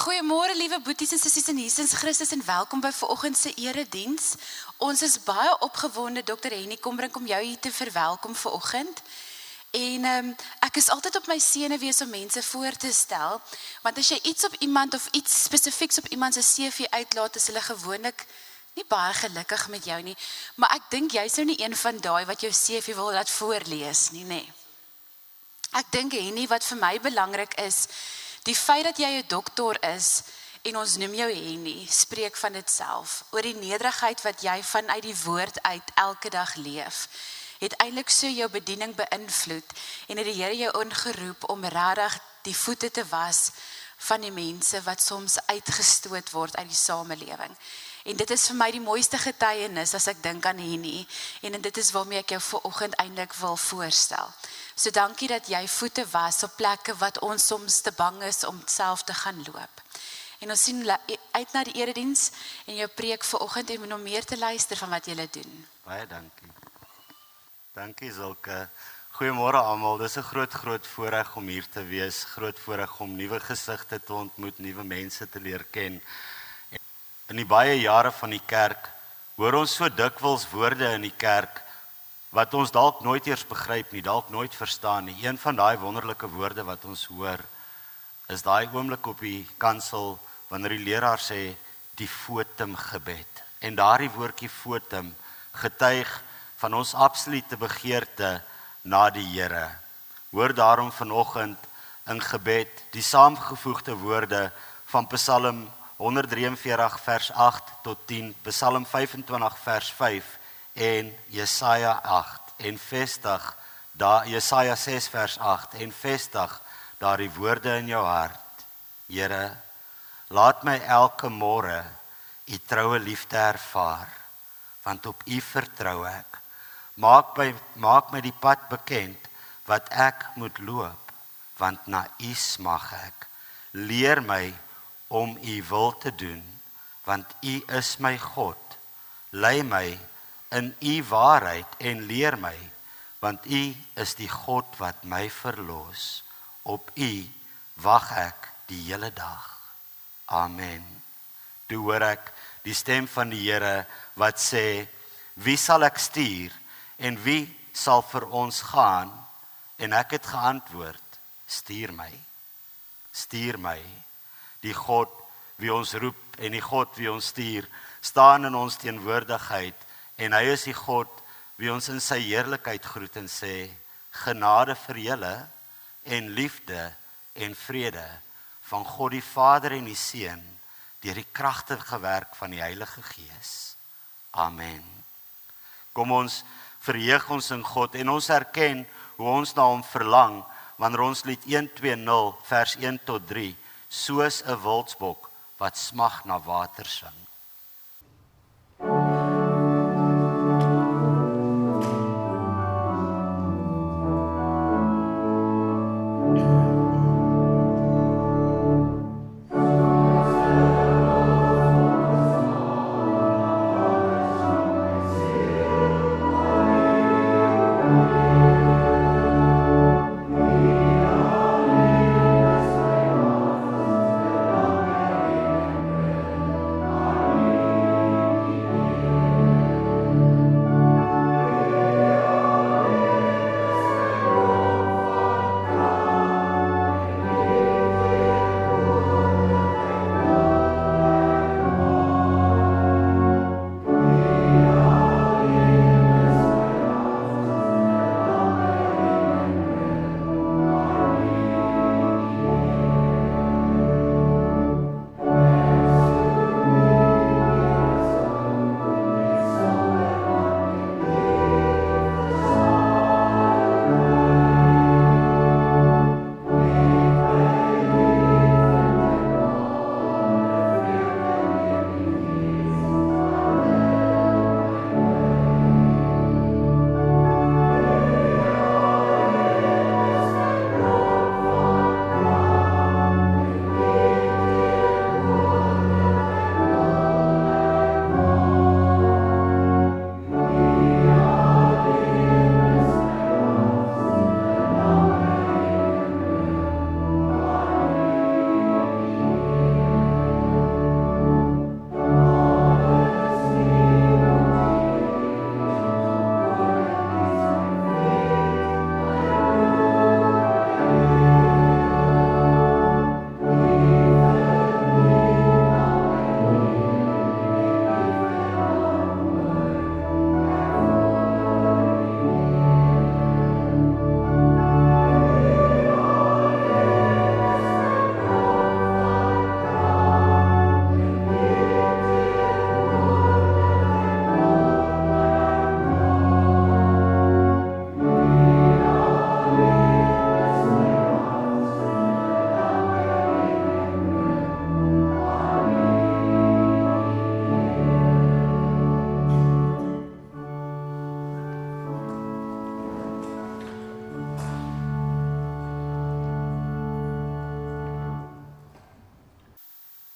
Goeiemôre liewe boeties en sissies in Jesus Christus en welkom by vanoggend se erediens. Ons is baie opgewonde Dr. Henny Kombrink om jou hier te verwelkom vanoggend. En ek is altyd op my senuwees om mense voor te stel, want as jy iets op iemand of iets spesifieks op iemand se CV uitlaat, is hulle gewoonlik nie baie gelukkig met jou nie, maar ek dink jy sou nie een van daai wat jou CV wil laat voorlees nie, nê. Ek dink Henny, wat vir my belangrik is, die feit dat jy 'n dokter is en ons noem jou Henny, spreek van dit self, oor die nederigheid wat jy vanuit die woord uit elke dag leef, het eintlik so jou bediening beïnvloed en het die Here jou ingeroep om regtig die voete te was van die mense wat soms uitgestoot word uit die samelewing. En dit is vir my die mooiste getuienis as ek dink aan Henny, en dit is waarmee ek jou vanoggend eintlik wil voorstel. So dankie dat jy voete was op plekke wat ons soms te bang is om self te gaan loop. En ons sien uit na die erediens en jou preek vanoggend en om meer te luister van wat julle doen. Baie dankie. Dankie Zulke. Goeiemôre almal. Dis 'n groot voorreg om hier te wees, groot voorreg om nuwe gesigte te ontmoet, nuwe mense te leer ken. In die baie jare van die kerk hoor ons so dikwels woorde in die kerk wat ons dalk nooit eers begryp nie, dalk nooit verstaan nie. Een van daai wonderlike woorde wat ons hoor is daai oomblik op die kansel wanneer die leraar sê die fotum gebed. En daardie woordjie fotum getuig van ons absolute begeerte na die Here. Hoor daarom vanoggend in gebed die saamgevoegde woorde van Psalm 143 vers 8 tot 10, Psalm 25 vers 5 en Jesaja 8 en vestig Jesaja 6 vers 8 en vestig daardie woorde in jou hart. Here, laat my elke môre u troue liefde ervaar, want op u vertrou ek. Maak my die pad bekend wat ek moet loop, want na u smag ek. Leer my om u wil te doen, want u is my God. Lei my in u waarheid en leer my, want u is die God wat my verlos. Op u wag ek die hele dag. Amen. Toe hoor ek die stem van die Here wat sê, wie sal ek stuur en wie sal vir ons gaan? En ek het geantwoord, stuur my. Stuur my. Die God wie ons roep en die God wie ons stuur, staan in ons teenwoordigheid en hy is die God wie ons in sy heerlikheid groet en sê, genade vir julle en liefde en vrede van God die Vader en die Seun deur die kragtige werk van die Heilige Gees. Amen. Kom ons verheug ons in God en ons erken hoe ons na hom verlang wanneer ons lied 120 vers 1 tot 3 soos 'n wildsbok wat smag na water sing.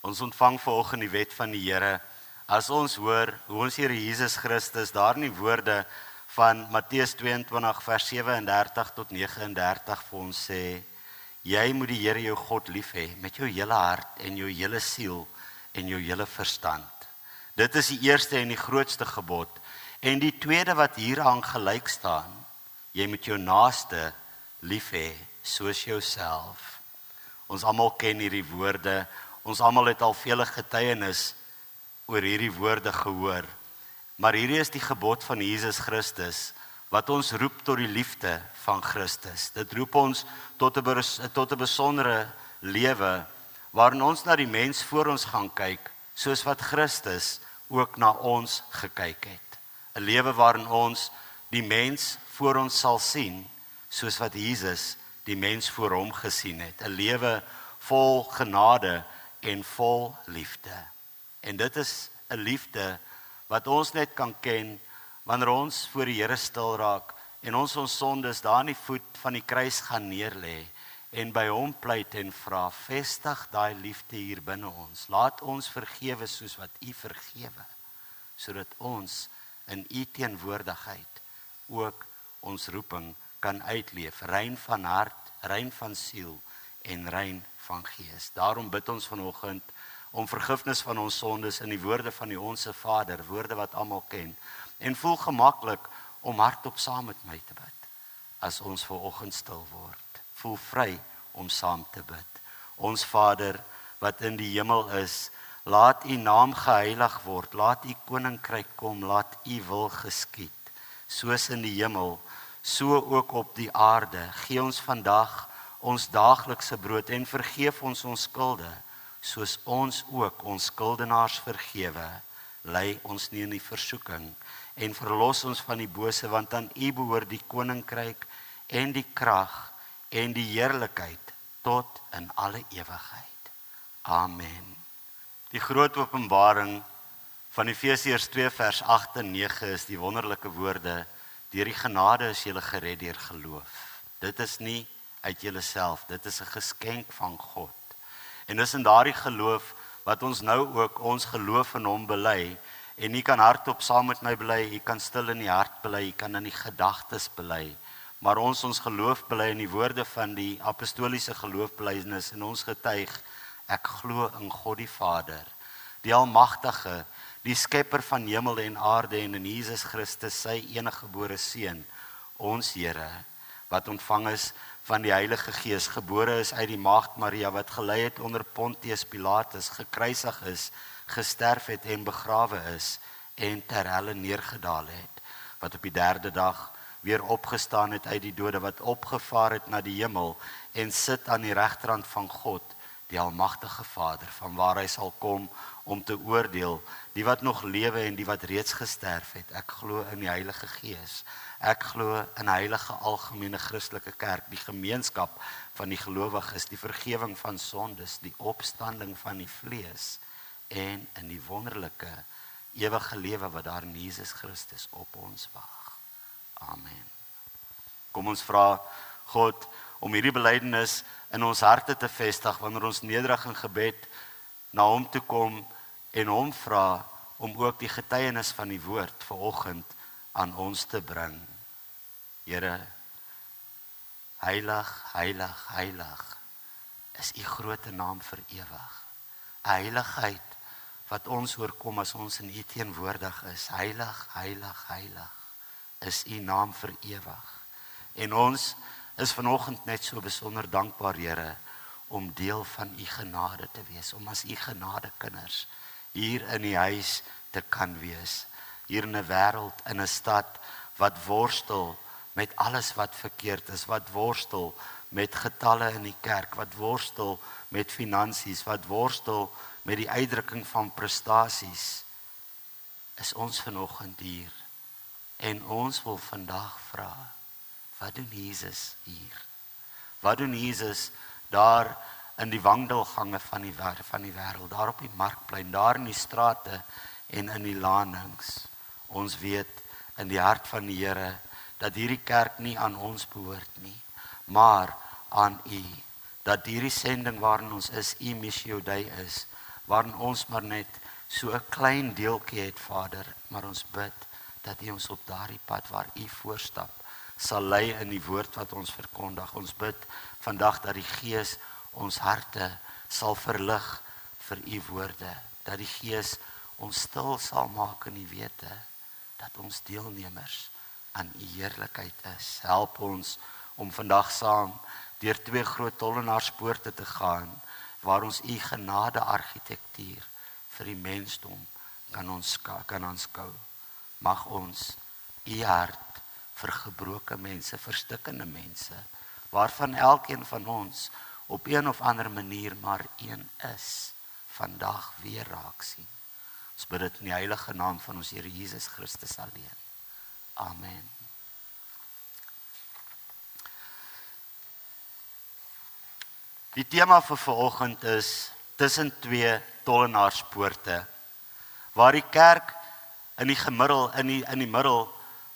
Ons ontvang vanoggend die wet van die Here. As ons hoor hoe ons Here Jesus Christus daar in die woorde van Matteus 22 vers 37 tot 39 vir ons sê, jy moet die Here jou God lief hê met jou hele hart en jou hele siel en jou hele verstand. Dit is die eerste en die grootste gebod. En die tweede wat hieraan gelyk staan, jy moet jou naaste lief hê soos jouself. Ons almal ken hierdie woorde. Ons almal het al vele getuienis oor hierdie woorde gehoor. Maar hierdie is die gebod van Jesus Christus wat ons roep tot die liefde van Christus. Dit roep ons tot 'n besondere lewe waarin ons na die mens voor ons gaan kyk, soos wat Christus ook na ons gekyk het. 'n Lewe waarin ons die mens voor ons sal sien, soos wat Jesus die mens voor hom gesien het. 'n Lewe vol genade en vol liefde. En dit is 'n liefde wat ons net kan ken wanneer ons voor die Here stil raak en ons sondes daar aan die voet van die kruis gaan neerlê en by hom pleit en vra, vestig daai liefde hier binne ons. Laat ons vergewe soos wat U vergewe, sodat ons in U teenwoordigheid ook ons roeping kan uitleef, rein van hart, rein van siel en rein van gees. Daarom bid ons vanoggend om vergifnis van ons sondes in die woorde van die Onse Vader, woorde wat almal ken, en voel gemaklik om hardop saam met my te bid, as ons vanoggend stil word. Voel vry om saam te bid. Ons Vader, wat in die hemel is, laat U naam geheilig word, laat U koninkryk kom, laat U wil geskied, soos in die hemel, so ook op die aarde. Gee ons vandag ons daaglikse brood en vergeef ons skulde, soos ons ook ons skuldenaars vergewe. Lei ons nie in die versoeking en verlos ons van die bose, want aan U behoort die koninkryk en die krag en die heerlikheid tot in alle ewigheid. Amen. Die groot openbaring van Efesiërs 2 vers 8 en 9 is die wonderlike woorde, deur die genade is julle gered deur geloof. Dit is nie uit julleself, dit is 'n geskenk van God. En dis in daardie geloof wat ons nou ook ons geloof in hom bely, en U kan hardop saam met my bely, U kan stil in die hart bely, U kan in die gedagtes bely, maar ons geloof bely in die woorde van die apostoliese geloofbelydenis en ons getuig, ek glo in God die Vader, die Almagtige, die skepper van hemel en aarde en in Jesus Christus sy eniggebore Seun, ons Here, wat ontvang is van die Heilige Gees, gebore is uit die maagd Maria, wat gelei het onder Pontius Pilatus, gekruisig is, gesterf het en begrawe is, en ter helle neergedaal het, wat op die 3de dag weer opgestaan het uit die dode, wat opgevaar het na die hemel, en sit aan die regterhand van God, die Almagtige Vader, van waar hy sal kom om te oordeel, die wat nog lewe en die wat reeds gesterf het. Ek glo in die Heilige Gees. Ek glo in 'n heilige algemene Christelike kerk, die gemeenskap van die gelowiges, die vergifnis van sondes, die opstanding van die vlees en in die wonderlike ewige lewe wat daar in Jesus Christus op ons wag. Amen. Kom ons vra God om hierdie belydenis in ons harte te vestig wanneer ons nederig in gebed na hom toe kom en hom vra om ook die getuienis van die woord vanoggend aan ons te bring. Here, heilig, heilig, heilig is U groot naam vir ewig. 'n Heiligheid wat ons oorkom as ons in U teenwoordig is. Heilig, heilig, heilig is U naam vir ewig. En ons is vanoggend net so besonder dankbaar, Here, om deel van U genade te wees, om as U genadekinders hier in die huis te kan wees. Hier in 'n wêreld, in 'n stad wat worstel met alles wat verkeerd is, wat worstel met getalle in die kerk, wat worstel met finansies, wat worstel met die uitdrukking van prestasies, is ons vanoggend hier. En ons wil vandag vra, wat doen Jesus hier? Wat doen Jesus daar in die wandelgange van die wêreld, daar op die markplein, daar in die strate en in die landings? Ons weet in die hart van die Here dat hierdie kerk nie aan ons behoort nie, maar aan U. Dat hierdie sending waarin ons is, U Missio Dei is, waarin ons maar net so 'n klein deeltjie het, Vader, maar ons bid dat U ons op daardie pad waar U voorstap sal lei in die woord wat ons verkondig. Ons bid vandag dat die Gees ons harte sal verlig vir U woorde, dat die Gees ons stil sal maak in die wete dat ons deelnemers aan U heerlikheid is. Help ons om vandag saam deur 2 groot tollenaarspoorte te gaan, waar ons U genade argitektuur vir die mensdom kan aanskou. Mag ons U hart vir gebroke mense, verstikkende mense, waarvan elkeen van ons op een of ander manier maar een is, vandag weer raak sien. Ons bid dit in die heilige naam van ons Here Jesus Christus alleen. Amen. Die tema vir vanoggend is tussen 2 tollenaarspoorte, waar die kerk in die middel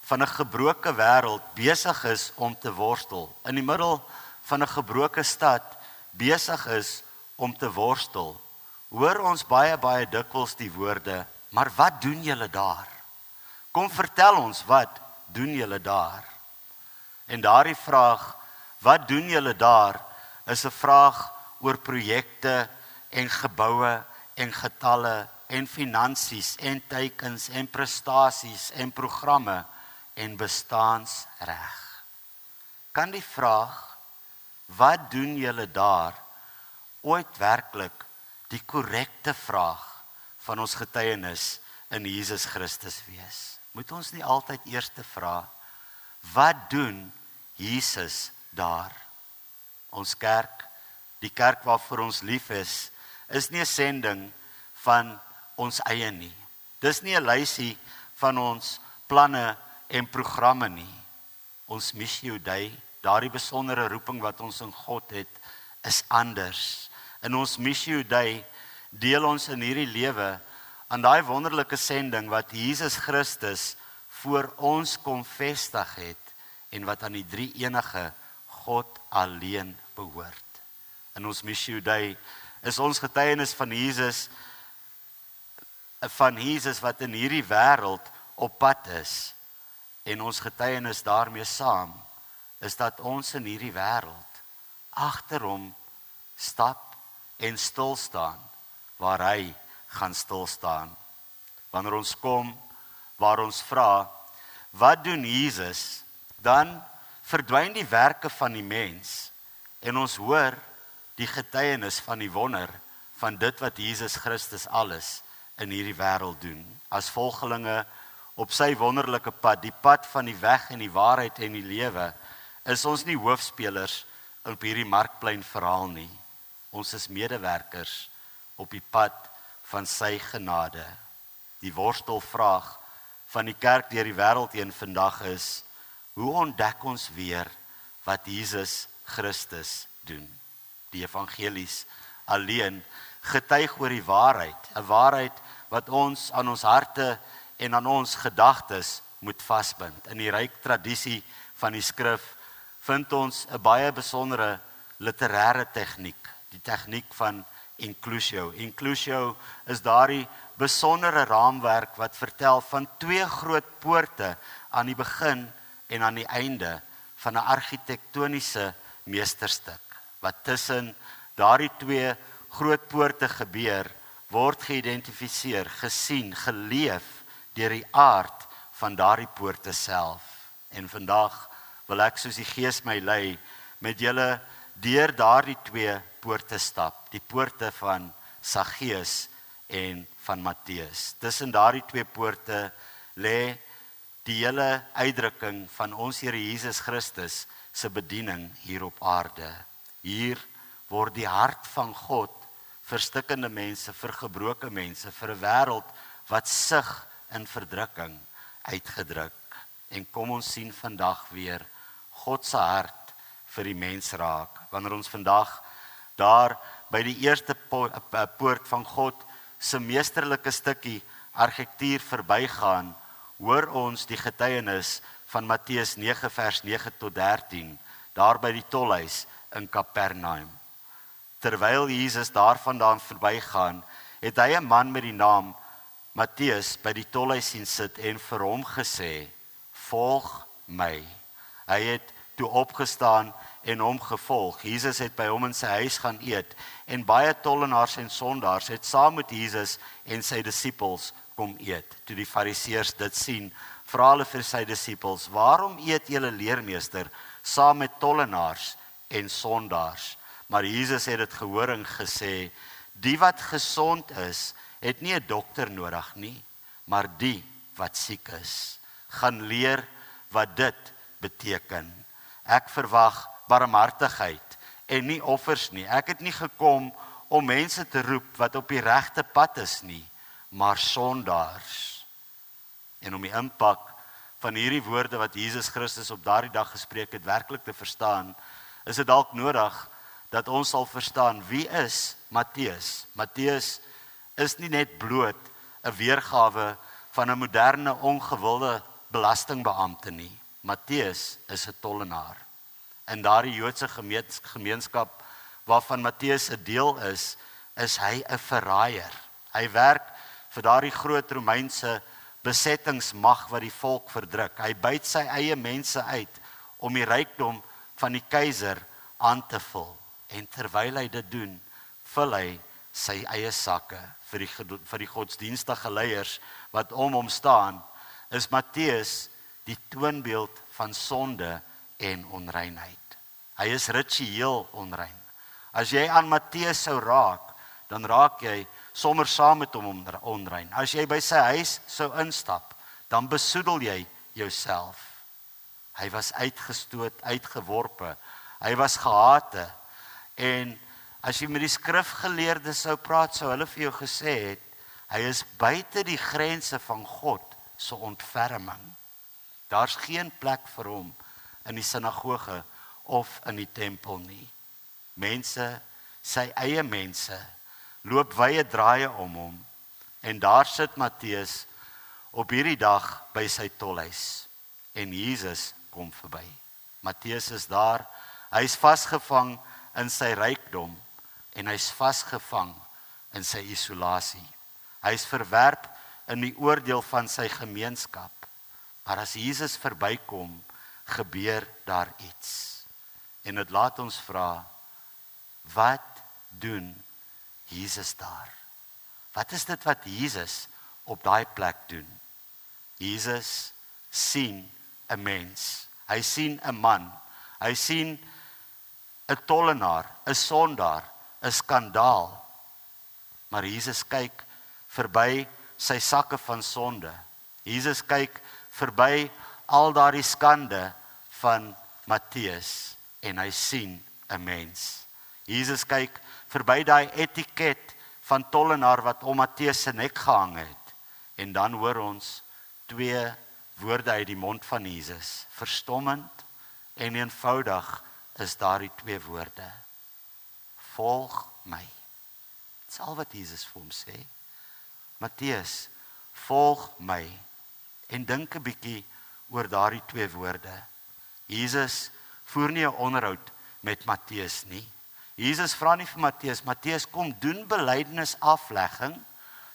van 'n gebroke wêreld besig is om te worstel, in die middel van 'n gebroke stad besig is om te worstel. Hoor ons baie dikwels die woorde, maar wat doen julle daar? Kom vertel ons, wat doen julle daar? En daardie vraag, wat doen julle daar, is 'n vraag oor projekte en geboue en getalle en finansies en teikens en prestasies en programme en bestaansreg. Kan die vraag, wat doen julle daar, ooit werklik die korrekte vraag van ons getuienis in Jesus Christus wees? Moet ons nie altyd eers vra, wat doen Jesus daar? Ons kerk, die kerk waarvoor ons lief is nie 'n sending van ons eie nie. Dis nie 'n lysie van ons planne en programme nie. Ons Missio Dei, daardie besondere roeping wat ons in God het, is anders. In ons Missio Dei deel ons in hierdie lewe aan daai wonderlike sending wat Jesus Christus voor ons kom vestig het en wat aan die drie-enige God alleen behoort. In ons Missio Dei is ons getuienis van Jesus wat in hierdie wêreld op pad is, en ons getuienis daarmee saam is dat ons in hierdie wêreld agter hom stap en stil staan waar hy gaan stil staan. Wanneer ons kom waar ons vra, wat doen Jesus? Dan verdwyn die werke van die mens en ons hoor die getuienis van die wonder van dit wat Jesus Christus alles in hierdie wêreld doen. As volgelinge op sy wonderlike pad, die pad van die weg en die waarheid en die lewe, is ons nie hoofspelers op hierdie markplein verhaal nie. Ons is medewerkers op die pad van sy genade. Die worstelvraag van die kerk deur die wêreld heen vandag is, hoe ontdek ons weer wat Jesus Christus doen? Die evangelies alleen getuig oor die waarheid, 'n waarheid wat ons aan ons harte en aan ons gedagtes moet vasbind. In die ryk tradisie van die skrif vind ons 'n baie besondere literêre tegniek, die tegniek van inclusio. Inclusio is daardie besondere raamwerk wat vertel van 2 groot poorte aan die begin en aan die einde van 'n argitektoniese meesterstuk. Wat tussen daardie 2 groot poorte gebeur, word geïdentifiseer, gesien, geleef deur die aard van daardie poorte self. En vandag wil ek, soos die Gees my lei, met julle deur daardie 2 poorte stap, die poorte van Saggeus en van Matteus. Tussen daardie 2 poorte lê die hele uitdrukking van ons Here Jesus Christus se bediening hier op aarde. Hier word die hart van God vir stikkende mense, vir gebroke mense, vir 'n wêreld wat sug in verdrukking uitgedruk. En kom ons sien vandag weer God se hart vir die mens raak. Wanneer ons vandag daar by die eerste poort van God se meesterlike stukkie argitektuur verbygaan, hoor ons die getuienis van Matteus 9 vers 9 tot 13, daar by die tolhuis in Kapernaum. Terwyl Jesus daarvandaan verbygaan het hy 'n man met die naam Matteus by die tolhuis sien sit en vir hom gesê, volg my. Hy het toe opgestaan en hom gevolg. Jesus het by hom in sy huis gaan eet en baie tollenaars en sondaars het saam met Jesus en sy disippels kom eet. Toe die fariseërs dit sien, vra hulle vir sy disippels, waarom eet julle leermeester saam met tollenaars en sondaars? Maar Jesus het dit gehoor en gesê, die wat gesond is, het nie 'n dokter nodig nie, maar die wat siek is. Gaan leer wat dit beteken. Ek verwag barmhartigheid en nie offers nie. Ek het nie gekom om mense te roep wat op die regte pad is nie, maar sondaars. En om die impak van hierdie woorde wat Jesus Christus op daardie dag gespreek het, werklik te verstaan, is dit dalk nodig dat ons sal verstaan, wie is Matteus? Matteus is nie net bloot 'n weergawe van 'n moderne, ongewilde belastingbeampte nie. Matteus is 'n tollenaar. In daardie Joodse gemeenskap waarvan Matteus 'n deel is hy 'n verraaier. Hy werk vir daardie groot Romeinse besettingsmag wat die volk verdruk. Hy buit sy eie mense uit om die rykdom van die keiser aan te vul. En terwyl hy dit doen, vul hy sy eie sakke vir die godsdienstige leiers wat om hom staan, is Matteus die toonbeeld van sonde en onreinheid. Hy is ritueel onrein. As jy aan Matteus sou raak, dan raak jy sommer saam met hom onrein. As jy by sy huis sou instap, dan besoedel jy jouself. Hy was uitgestoot, uitgeworpe. Hy was gehate. En as jy met die skrifgeleerdes sou praat, sou hulle vir jou gesê het, hy is buite die grense van God se ontferming. Daar's geen plek vir hom in die sinagoge of in die tempel nie. Mense, sy eie mense, loop wye draaie om hom. En daar sit Matteus op hierdie dag by sy tolhuis. En Jesus kom verby. Matteus is daar, hy is vasgevang in sy rykdom en hy is vasgevang in sy isolasie. Hy is verwerp in die oordeel van sy gemeenskap. Maar as Jesus verbykom, gebeur daar iets. En dit laat ons vra, wat doen Jesus daar? Wat is dit wat Jesus op daai plek doen? Jesus sien 'n mens. Hy sien 'n man. Hy sien 'n tollenaar, 'n sondaar, 'n skandaal. Maar Jesus kyk verby sy sakke van sonde. Jesus kyk verby al daardie skande van Matteus en hy sien 'n mens. Jesus kyk verby daai etiket van tollenaar wat om Matteus se nek gehang het. En dan hoor ons 2 woorde uit die mond van Jesus. Verstommend en eenvoudig is daardie 2 woorde. Volg my. Dis al wat Jesus vir hom sê. Matteus, volg my. En dink 'n bietjie oor daardie 2 woorde. Jesus voer nie 'n onderhoud met Matteus nie. Jesus vra nie vir Matteus, Matteus, kom doen belydenis aflegging,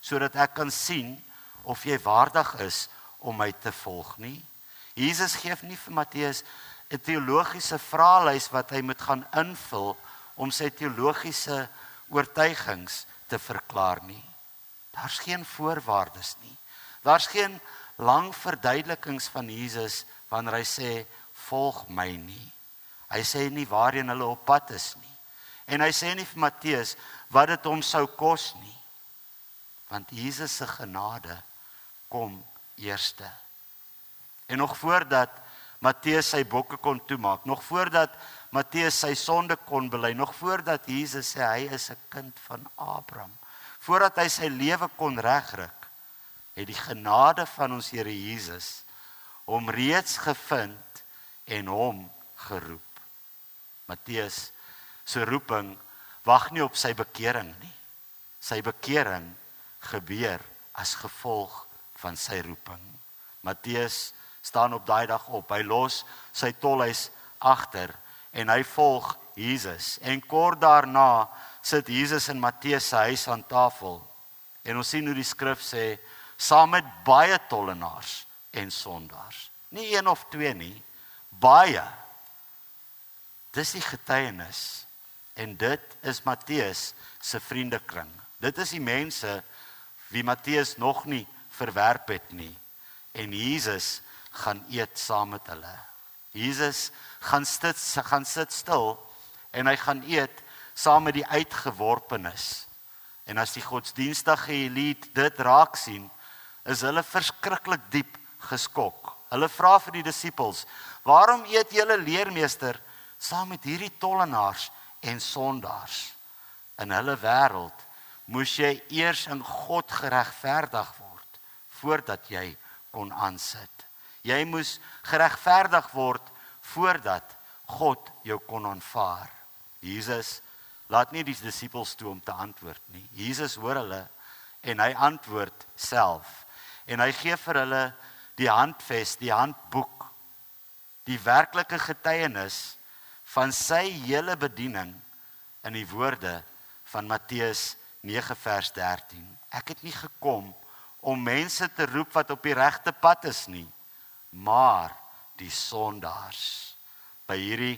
sodat ek kan sien of jy waardig is om my te volg nie. Jesus gee nie vir Matteus 'n teologiese vraelys wat hy moet gaan invul om sy teologiese oortuigings te verklaar nie. Daar's geen voorwaardes nie. Daar's geen lang verduidelikings van Jesus wanneer hy sê, volg my nie. Hy sê nie waarheen hulle op pad is nie. En hy sê nie vir Matteus wat dit hom sou kos nie. Want Jesus se genade kom eerste. En nog voordat Matteus sy bokke kon toemaak, nog voordat Matteus sy sonde kon bely, nog voordat Jesus sê hy is 'n kind van Abraham, voordat hy sy lewe kon regryk, het die genade van ons Here Jesus hom reeds gevind en hom geroep. Matteus se roeping wag nie op sy bekering nie. Sy bekering gebeur as gevolg van sy roeping. Matteus staan op daai dag op. Hy los sy tolhuis agter en hy volg Jesus. En kort daarna sit Jesus in Matteus se huis aan tafel En ons sien hoe die skrif sê, saam met baie tollenaars en sondaars. Nie een of twee nie, baie. Dis die getuienis. En dit is Matteus se vriendekring. Dit is die mense wie Matteus nog nie verwerp het nie. En Jesus gaan eet saam met hulle. Jesus gaan sit stil en hy gaan eet saam met die uitgeworpenes. En as die godsdienstige elite dit raak sien, is hulle verskriklik diep geskok. Hulle vra vir die disippels, waarom eet julle leermeester saam met hierdie tollenaars en sondaars? In hulle wêreld moes jy eers in God geregverdig word, voordat jy kon aansit. Jy moes geregverdig word, voordat God jou kon aanvaar. Jesus laat nie die disippels toe om te antwoord nie. Jesus hoor hulle en hy antwoord self. En hy gee vir hulle die handves, die handboek, die werklike getuienis van sy hele bediening in die woorde van Matteus 9 vers 13. Ek het nie gekom om mense te roep wat op die regte pad is nie, maar die sondaars. By hierdie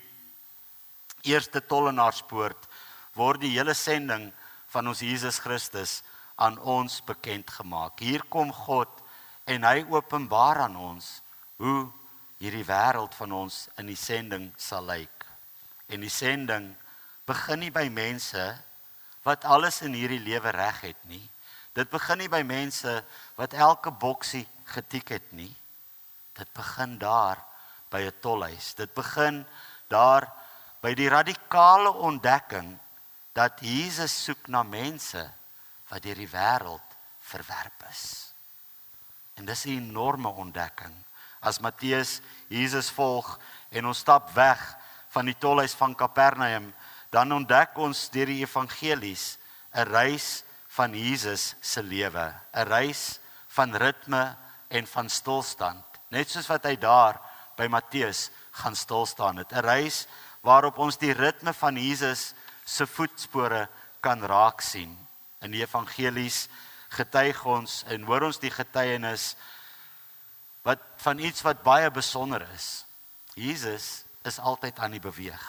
eerste tollenaarspoort word die hele sending van ons Jesus Christus aan ons bekend gemaak. Hier kom God en hy openbaar aan ons hoe hierdie wêreld van ons in die sending sal lyk. En die sending begin nie by mense wat alles in hierdie lewe reg het nie. Dit begin nie by mense wat elke boksie getik het nie. Dit begin daar by 'n tolhuis. Dit begin daar by die radikale ontdekking dat Jesus soek na mense wat deur die wêreld verwerp is. En dis 'n enorme ontdekking. As Matteus Jesus volg en ons stap weg van die tolhuis van Kapernaum, dan ontdek ons deur die evangelies 'n reis van Jesus se lewe, 'n reis van ritme en van stilstand, net soos wat hy daar by Matteus gaan stilstaan het, 'n reis waarop ons die ritme van Jesus se voetspore kan raak sien. In die evangelies getuig ons en hoor ons die getuienis van iets wat baie besonder is. Jesus is altyd aan die beweeg.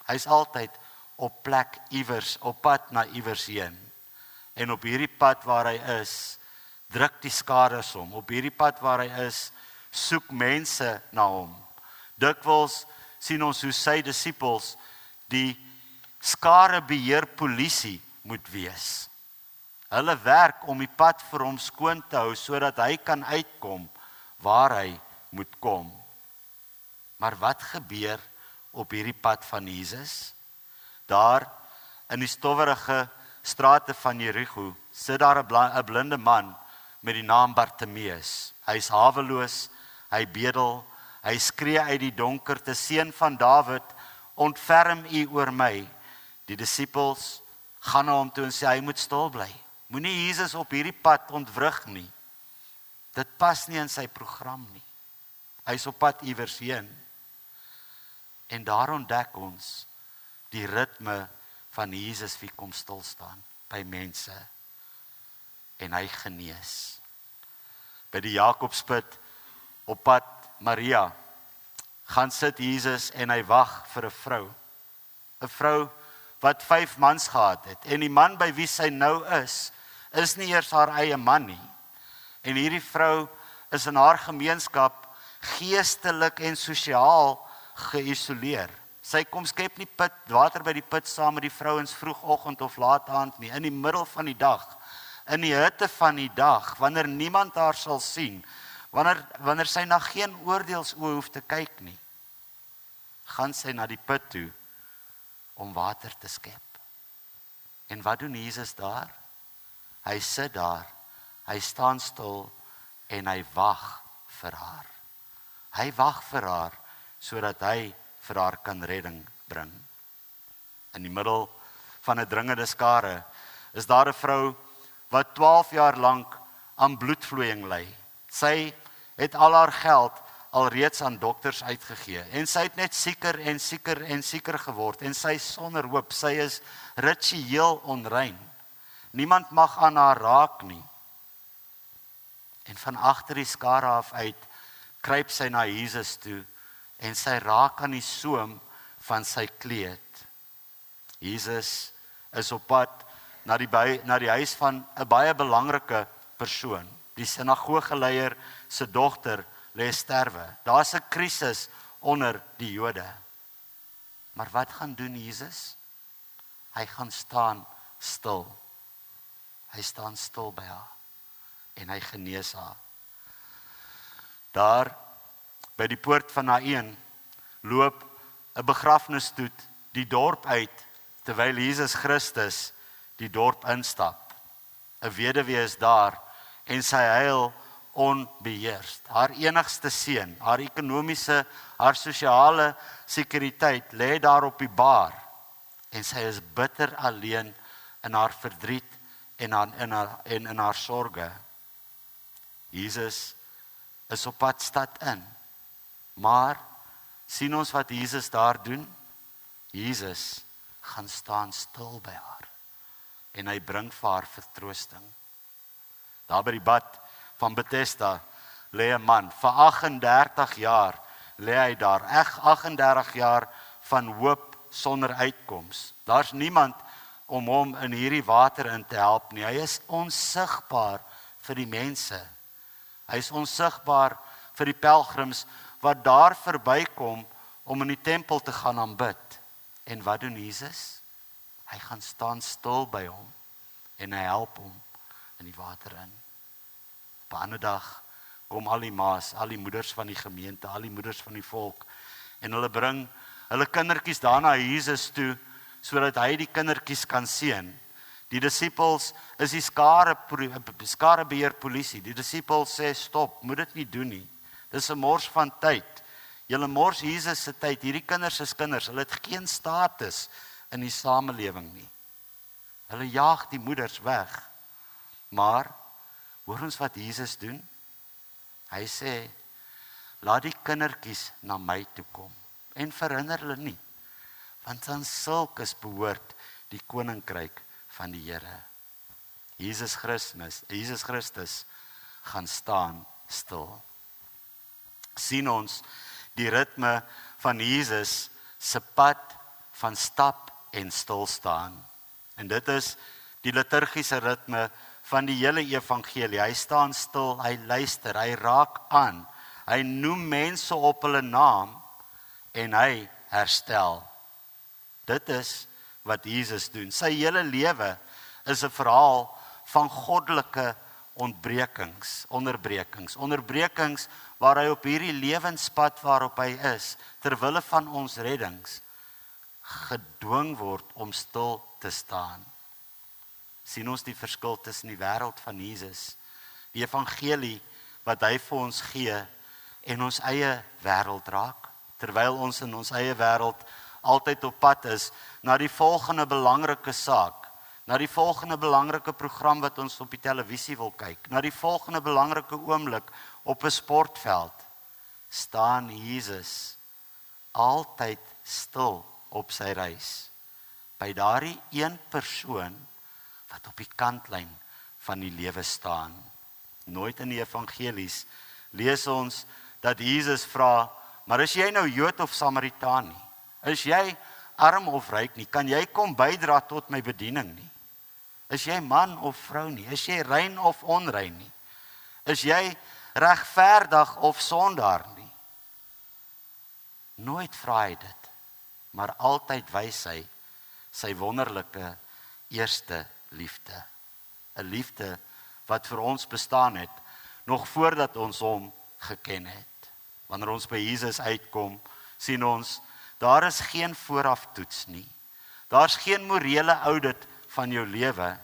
Hy's altyd op plek iewers, op pad na iewers heen. En op hierdie pad waar hy is, druk die skare hom. Op hierdie pad waar hy is, soek mense na hom. Dikwels sien ons hoe sy disippels die skare beheer polisie moet wees. Hulle werk om die pad vir hom skoon te hou, sodat hy kan uitkom waar hy moet kom. Maar wat gebeur op hierdie pad van Jesus? Daar in die stowwerige strate van Jerigo sit daar 'n blinde man met die naam Bartimeus. Hy's haweloos, hy bedel, hy skree uit die donkerte, seun van Dawid, ontferm u oor my. Die disippels gaan na hom toe en sê hy moet stil bly. Moenie Jesus op hierdie pad ontwrig nie. Dit pas nie in sy program nie. Hy's op pad iewers heen. En daar ontdek ons die ritme van Jesus wie kom stil staan by mense. En hy genees. By die Jakobsput op pad Maria gaan sit Jesus en hy wag vir 'n vrou. 'n Vrou wat 5 mans gehad het. En die man by wie sy nou is nie eers haar eie man nie. En hierdie vrou is in haar gemeenskap geestelik en sosiaal geïsoleer. Sy kom skep nie water by die put saam met die vrouens vroegoggend of laat aand nie, in die middel van die dag, in die hitte van die dag, wanneer niemand haar sal sien, wanneer sy na geen oordeelsoë hoef te kyk nie, gaan sy na die put toe om water te skep. En wat doen Jesus daar? Hy sit daar, hy staan stil en hy wag vir haar. Hy wag vir haar sodat hy vir haar kan redding bring. In die middel van 'n dringende skare is daar 'n vrou wat 12 jaar lank aan bloedvloeiing ly. Sy het al haar geld alreeds aan dokters uitgegee en sy het net sieker en sieker en sieker geword en sy is sonder hoop. Sy is ritueel onrein. Niemand mag aan haar raak nie. En van agter die skare af uit kruip sy na Jesus toe en sy raak aan die soem van sy kleed. Jesus is op pad na die huis van 'n baie belangrike persoon. Die sinagogeleier se dogter lê sterwe. Daar's 'n krisis onder die Jode. Maar wat gaan doen Jesus? Hy gaan staan stil. Hy staan stil by haar en hy genees haar. Daar by die poort van Naïn loop 'n begrafnisstoet die dorp uit terwyl Jesus Christus die dorp instap. 'n Weduwee is daar en sy huil onbeheerst. Haar enigste seun, haar ekonomiese, haar sosiale sekuriteit lê daar op die baar en sy is bitter alleen in haar verdriet en in haar sorge. Jesus is op pad stad in. Maar sien ons wat Jesus daar doen? Jesus gaan staan stil by haar en hy bring vir haar vertroosting. Daar by die bad van Bethesda lê 'n man, vir 38 jaar lê hy daar, 38 jaar van hoop sonder uitkoms. Daar's niemand om hom in hierdie water in te help nie. Hy is onsigbaar vir die mense. Hy is onsigbaar vir die pelgrims wat daar verbykom om in die tempel te gaan aanbid. En wat doen Jesus? Hy gaan staan stil by hom en hy help hom in die water in. Op 'n ander dag kom al die ma's, al die moeders van die gemeente, al die moeders van die volk en hulle bring hulle kindertjies daar na Jesus toe sodat hy die kindertjies kan seën. Die disippels is die skarebeheer polisie. Die disippels sê stop, moet dit nie doen nie. Dis 'n mors van tyd. Julle mors Jesus se tyd. Hierdie kinders is kinders. Hulle het geen status in die samelewing nie. Hulle jaag die moeders weg. Maar hoor ons wat Jesus doen? Hy sê, laat die kindertjies na my toe kom en verhinder hulle nie, want aan sulkes behoort die koninkryk van die Here. Jesus Christus gaan staan stil. Sien ons die ritme van Jesus se pad van stap en stil staan. En dit is die liturgiese ritme van die hele evangelie. Hy staan stil, hy luister, hy raak aan. Hy noem mense op hulle naam en hy herstel. Dit is wat Jesus doen. Sy hele lewe is 'n verhaal van goddelike onderbrekings waar hy op hierdie lewenspad waarop hy is, terwille van ons reddings, gedwing word om stil te staan. Sien ons die verskil tussen die wêreld van Jesus, die evangelie wat hy vir ons gee en ons eie wêreld raak, terwyl ons in ons eie wêreld altyd op pad is na die volgende belangrike saak, na die volgende belangrike program wat ons op die televisie wil kyk, na die volgende belangrike oomblik op 'n sportveld, staan Jesus altyd stil op sy reis, by daardie een persoon wat op die kantlyn van die lewe staan. Nooit in die evangelies lees ons dat Jesus vra, maar is jy nou Jood of Samaritaan nie? Is jy arm of ryk nie? Kan jy kom bydra tot my bediening nie? Is jy man of vrou nie? Is jy rein of onrein nie? Is jy regverdig of sondaar nie? Nooit vra hy dit, maar altyd wys hy sy wonderlike eerste liefde. 'n Liefde wat vir ons bestaan het, nog voordat ons hom geken het. Wanneer ons by Jesus uitkom, sien ons, daar is geen vooraftoets nie. Daar's geen morele audit van jou lewe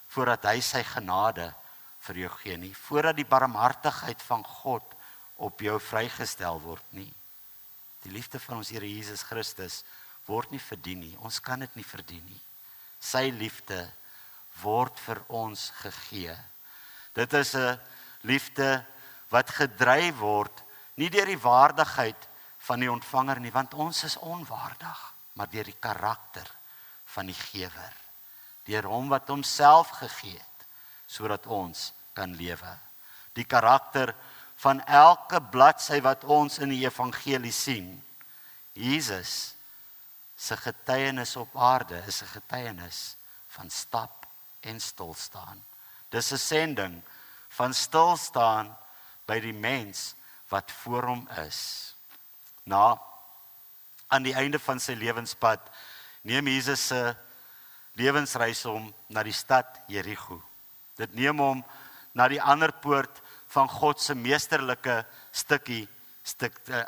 voordat hy sy genade vir jou gee nie, voordat die barmhartigheid van God op jou vrygestel word nie. Die liefde van ons Here Jesus Christus word nie verdien nie. Ons kan dit nie verdien nie. Sy liefde word vir ons gegee. Dit is 'n liefde wat gedryf word nie deur die waardigheid van die ontvanger nie, want ons is onwaardig, maar deur die karakter van die gewer. deur hom wat homself gegee het, sodat ons kan lewe. Die karakter van elke bladsy wat ons in die evangelie sien, Jesus se getuienis op aarde is 'n getuienis van stap en stilstaan. Dis 'n sending van stilstaan by die mens wat voor hom is. Aan die einde van sy lewenspad neem Jesus se lewensreis hom na die stad Jerigo. Dit neem hom na die ander poort van God se meesterlike stuk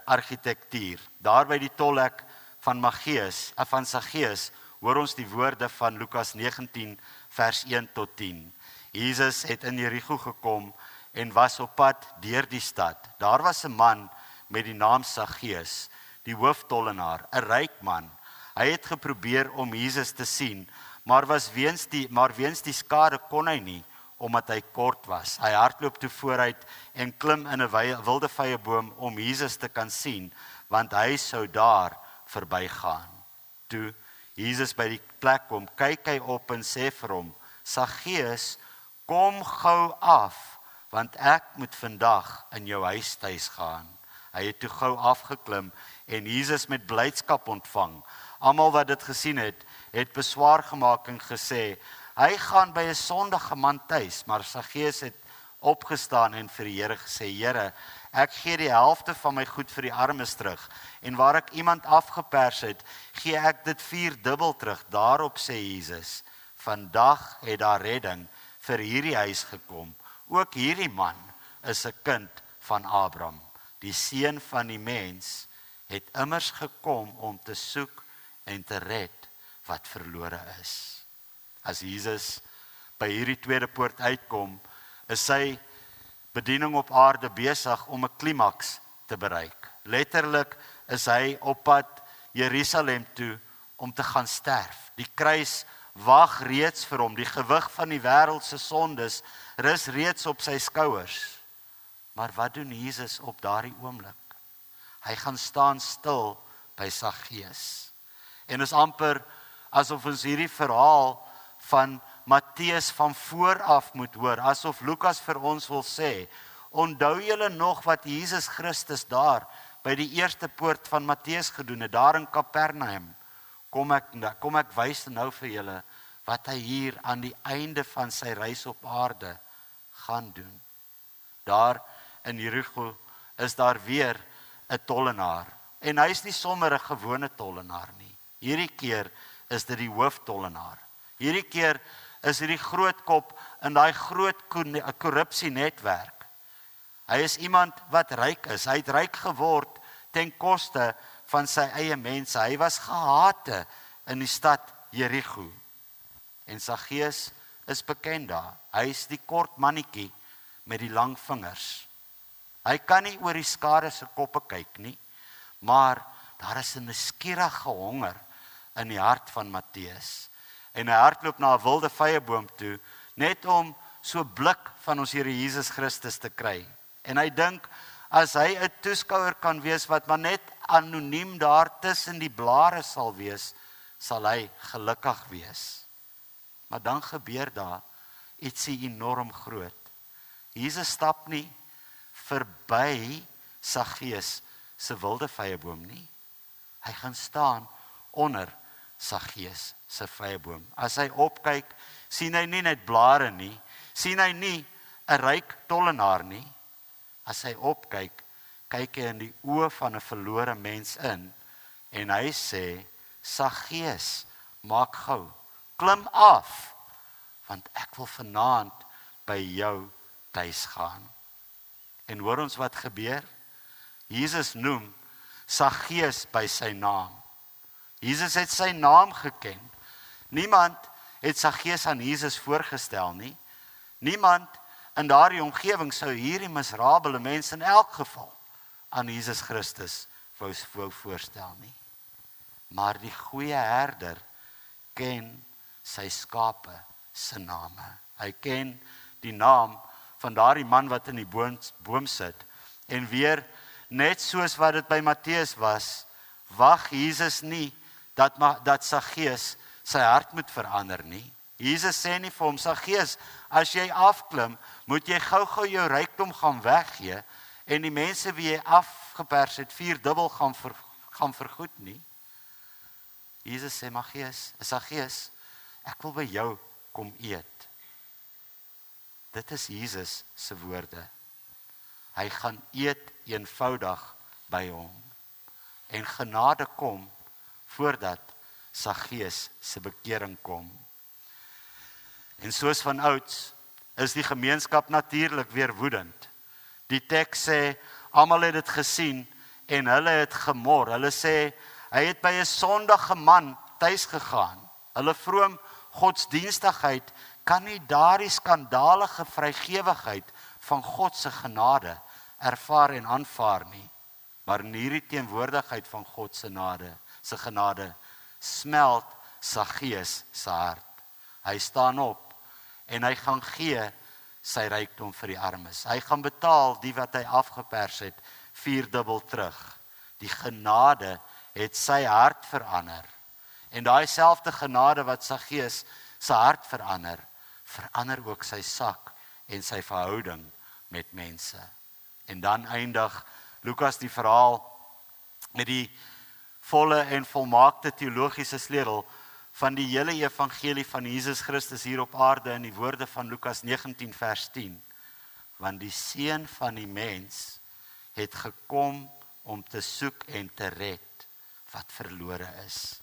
argitektuur. Daar by die tolhek van Saggeus hoor ons die woorde van Lukas 19 vers 1 tot 10. Jesus het in Jerigo gekom en was op pad deur die stad. Daar was 'n man met die naam Saggeus, die hooftollenaar, 'n ryk man. Hy het geprobeer om Jesus te sien, maar weens die skare kon hy nie, omdat hy kort was. Hy hardloop toe vooruit en klim in 'n wilde vyeboom om Jesus te kan sien, want hy sou daar verbygaan. Toe Jesus by die plek kom, kyk hy op en sê vir hom, Saggeus, kom gou af, want ek moet vandag in jou huis tuis gaan. Hy het toe gou afgeklim en Jesus met blydskap ontvang. Almal wat dit gesien het, het beswaar gemaak en gesê, hy gaan by 'n sondige man tuis, maar Saggeus het opgestaan en vir die Here gesê, Here, ek gee die helfte van my goed vir die armes terug, en waar ek iemand afgepers het, gee ek dit 4 dubbel terug. Daarop sê Jesus, vandag het daar redding vir hierdie huis gekom. Ook hierdie man is 'n kind van Abraham. Die seun van die mens het immers gekom om te soek en te red wat verlore is. As Jesus by hierdie tweede poort uitkom, is sy bediening op aarde besig om 'n klimaks te bereik. Letterlik is hy op pad Jerusalem toe om te gaan sterf. Die kruis wag reeds vir hom, die gewig van die wêreld se sondes rus reeds op sy skouers. Maar wat doen Jesus op daardie oomblik? Hy gaan staan stil by Saggeus. En is amper asof ons hierdie verhaal van Matteus van vooraf moet hoor, asof Lukas vir ons wil sê, onthou julle nog wat Jesus Christus daar by die eerste poort van Matteus gedoen het, daar in Kapernaum? Kom ek wys nou vir julle wat hy hier aan die einde van sy reis op aarde gaan doen. Daar in Jerigo is daar weer 'n tollenaar. En hy is nie sommer 'n gewone tollenaar nie. Hierdie keer is dit die hooftollenaar. Hierdie keer is dit die groot kop in daai groot korrupsienetwerk. Hy is iemand wat ryk is. Hy het ryk geword ten koste van sy eie mense. Hy was gehate in die stad Jerigo. En Saggeus is bekend daar. Hy is die kort mannetjie met die lang vingers. Hy kan nie oor die skare se koppe kyk nie, maar daar is 'n nuuskierige honger in die hart van Matteus. En hy hardloop na 'n wilde vyeboom toe, net om so 'n blik van ons Here Jesus Christus te kry. En hy dink, as hy 'n toeskouer kan wees wat maar net anoniem daar tussen die blare sal wees, sal hy gelukkig wees. Maar dan gebeur daar ietsie enorm groot. Jesus stap nie verby Saggeus se wilde vyeboom nie. Hy gaan staan onder Saggeus se vyeboom. As hy opkyk, sien hy nie net blare nie, sien hy nie 'n ryk tollenaar nie. As hy opkyk, kyk hy in die oë van 'n verlore mens in en hy sê, Saggeus, maak gou, klim af, want ek wil vanaand by jou tuis gaan. En hoor ons wat gebeur? Jesus noem Saggeus by sy naam. Jesus het sy naam geken. Niemand het Saggeus aan Jesus voorgestel nie. Niemand in daardie omgewing sou hierdie miserabele mens in elk geval aan Jesus Christus wou voorstel nie. Maar die goeie herder ken sy skape se name. Hy ken die naam van daardie man wat in die boom sit. En weer, net soos wat dit by Matteus was, wag Jesus nie dat Saggeus sy hart moet verander nie. Jesus sê nie vir hom, Saggeus, as jy afklim, moet jy gou-gou jou rykdom gaan weggee en die mense wie jy afgepers het 4-dubbel gaan vergoed nie. Jesus sê, Saggeus, ek wil by jou kom eet. Dit is Jesus se woorde. Hy gaan eet eenvoudig by hom. En genade kom voordat Saggeus se bekering kom. En soos van ouds is die gemeenskap natuurlik weer woedend. Die teks sê, almal het dit gesien en hulle het gemor. Hulle sê, hy het by 'n sondige man tuis gegaan. Hulle vroom godsdienstigheid kan nie daardie skandalige vrygewigheid van God se genade ervaar en aanvaar nie. Maar in hierdie teenwoordigheid van God se genade smelt Saggeus se hart. Hy staan op en hy gaan gee sy rykdom vir die armes. Hy gaan betaal die wat hy afgepers het 4-dubbel terug. Die genade het sy hart verander. En daai selfde genade wat Saggeus se hart verander ook sy sak en sy verhouding met mense. En dan eindig Lukas die verhaal met die volle en volmaakte teologiese sleutel van die hele evangelie van Jesus Christus hier op aarde in die woorde van Lukas 19 vers 10. Want die seun van die mens het gekom om te soek en te red wat verlore is.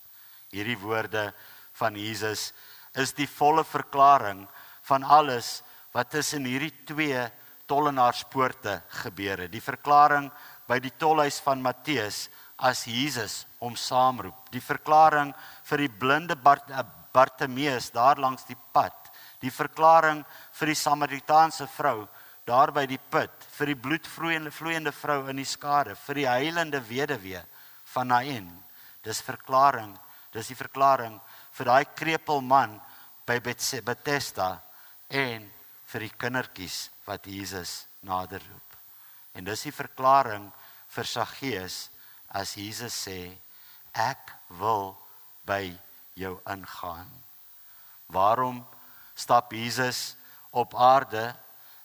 Hierdie woorde van Jesus is die volle verklaring van alles wat tussen hierdie 2 tollenaarspoorte gebeur het. Die verklaring by die tolhuis van Matteus as Jesus hom saamroep. Die verklaring vir die blinde Bartimeus daar langs die pad. Die verklaring vir die Samaritaanse vrou daar by die put. Vir die bloedvloeiende vrou in die skare. Vir die heilende weduwee van Nain. Dis die verklaring vir daai krepelman by Bethesda en vir die kindertjies wat Jesus nader roep. En dis die verklaring vir Saggeus as Jesus sê, ek wil by jou ingaan. Waarom stap Jesus op aarde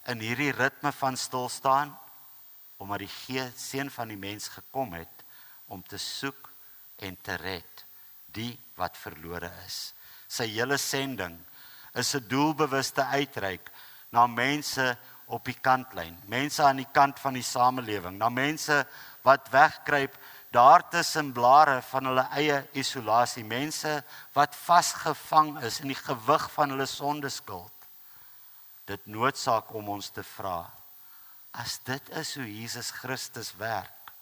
in hierdie ritme van stilstaan? Omdat die seun van die mens gekom het om te soek en te red die wat verlore is. Sy hele sending is 'n doelbewuste uitreik na mense op die kantlyn, mense aan die kant van die samelewing, na mense wat wegkruip daar tussen blare van hulle eie isolasie, mense wat vasgevang is in die gewig van hulle sondeskuld. Dit noodsaak om ons te vra, as dit is hoe Jesus Christus werk,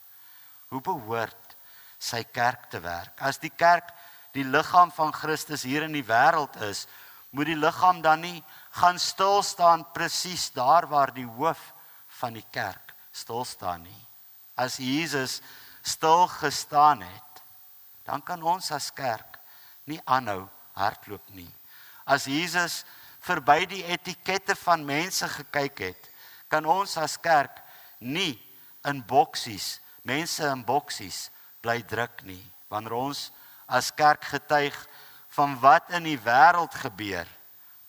hoe behoort sy kerk te werk? As die kerk die liggaam van Christus hier in die wêreld is, moet die liggaam dan nie gaan stilstaan presies daar waar die hoof van die kerk stilstaan nie. As Jesus stil gestaan het, dan kan ons as kerk nie aanhou hardloop nie. As Jesus verby die etikette van mense gekyk het, kan ons as kerk nie in boksies, mense in boksies bly druk nie. Wanneer ons as kerk getuig van wat in die wêreld gebeur,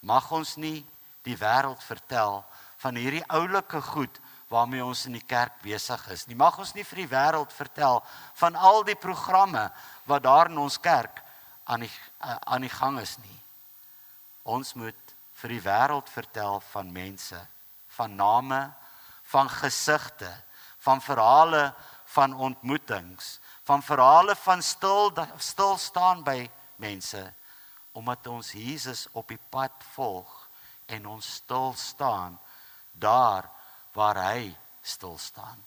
mag ons nie die wêreld vertel van hierdie oulike goed waarmee ons in die kerk besig is nie. Mag ons nie vir die wêreld vertel van al die programme wat daar in ons kerk aan die gang is nie. Ons moet vir die wêreld vertel van mense, van name, van gesigte, van verhale van ontmoetings, van verhale van stilstaan by mense, omdat ons Jesus op die pad volg en ons stil staan daar waar hy stil staan.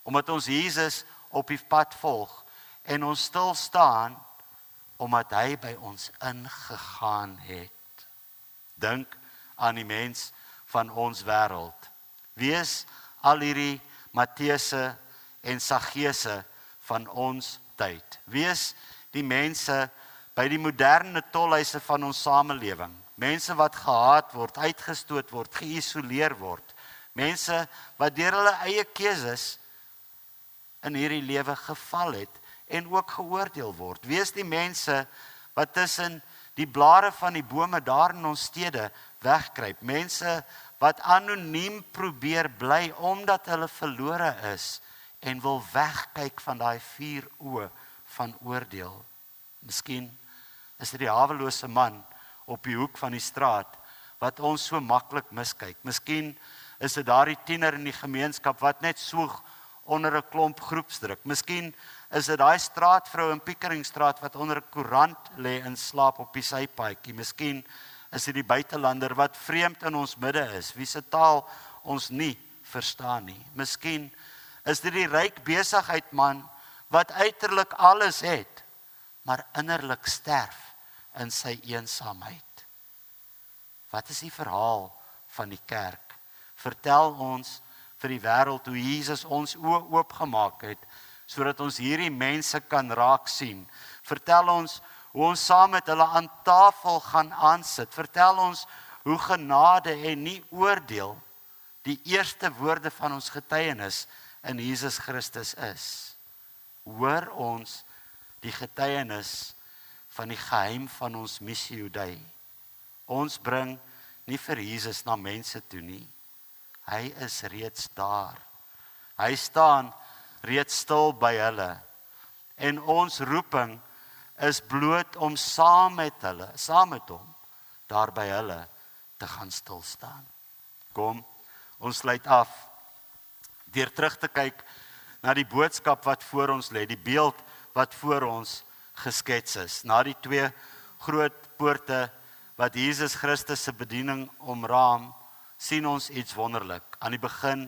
Omdat ons Jesus op die pad volg en ons stil staan omdat hy by ons ingegaan het. Dink aan die mens van ons wêreld. Wees al hierdie Matteuse en Saggeuse van ons tyd. Wees die mense by die moderne tolhuise van ons samelewing. Mense wat gehaat word, uitgestoot word, geïsoleer word. Mense wat deur hulle eie keuses in hierdie lewe geval het en ook geoordeel word. Wees die mense wat tussen die blare van die bome daar in ons stede wegkruip. Mense wat anoniem probeer bly omdat hulle verlore is en wil wegkyk van daai 4 oë van oordeel. Miskien is dit die hawelose man op die hoek van die straat wat ons so maklik miskyk. Miskien is dit daardie tiener in die gemeenskap wat net soeg onder 'n klomp groepsdruk. Miskien is dit daai straatvrou in Piekeringstraat wat onder 'n koerant lê in slaap op die sypaadjie. Miskien is dit die buitelander wat vreemd in ons midde is, wie se taal ons nie verstaan nie. Miskien is dit die ryk besigheidman wat uiterlik alles het, maar innerlik sterf in sy eensaamheid. Wat is die verhaal van die kerk? Vertel ons vir die wêreld hoe Jesus ons oë oopgemaak het, sodat ons hierdie mense kan raak sien. Vertel ons hoe ons saam met hulle aan tafel gaan aansit. Vertel ons hoe genade en nie oordeel die eerste woorde van ons getuienis in Jesus Christus is. Hoor ons die getuienis van die geheim van ons Missio Dei. Ons bring nie vir Jesus na mense toe nie. Hy is reeds daar. Hy staan reeds stil by hulle. En ons roeping is bloot om saam met hom, daar by hulle te gaan stil staan. Kom, ons sluit af deur terug te kyk na die boodskap wat voor ons lê, die beeld wat voor ons geskets is. Na die 2 groot poorte wat Jesus Christus se bediening omraam, sien ons iets wonderlik. Aan die begin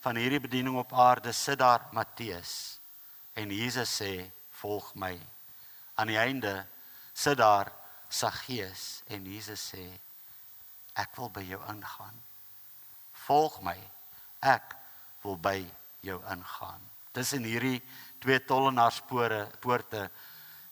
van hierdie bediening op aarde sit daar Matteus en Jesus sê, volg my. Aan die einde sit daar Saggeus en Jesus sê, ek wil by jou ingaan. Volg my, ek wil by jou ingaan. Tussen hierdie 2 tollenaarspoorte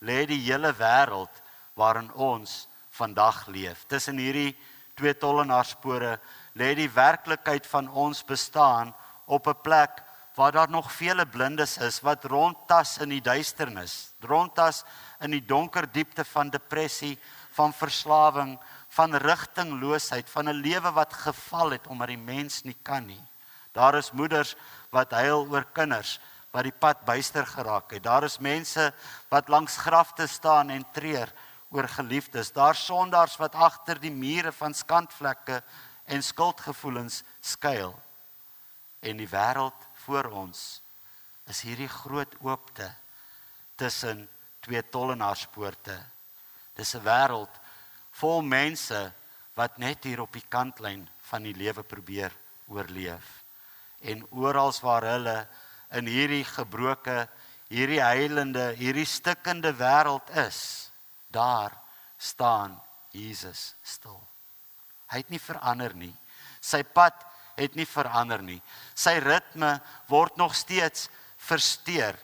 lê die hele wêreld waarin ons vandag leef. Tussen hierdie 2 tollenaarspore lê die werklikheid van ons bestaan op 'n plek waar daar nog vele blindes is wat rondtas in die duisternis, rondtas in die donker diepte van depressie, van verslawing, van rigtingloosheid, van 'n lewe wat geval het omdat die mens nie kan nie. Daar is moeders wat huil oor kinders wat die pad byster geraak het. Daar is mense wat langs grafte staan en treur oor geliefdes. Daar sondaars wat agter die mure van skandvlekke en skuldgevoelens skuil. En die wêreld voor ons is hierdie groot oopte tussen 2 tollenaarspoorte. Dis 'n wêreld vol mense wat net hier op die kantlyn van die lewe probeer oorleef. En oral waar hulle in hierdie gebroke, hierdie huilende, hierdie stikkende wêreld is, daar staan Jesus stil. Hy het nie verander nie. Sy pad het nie verander nie. Sy ritme word nog steeds versteur,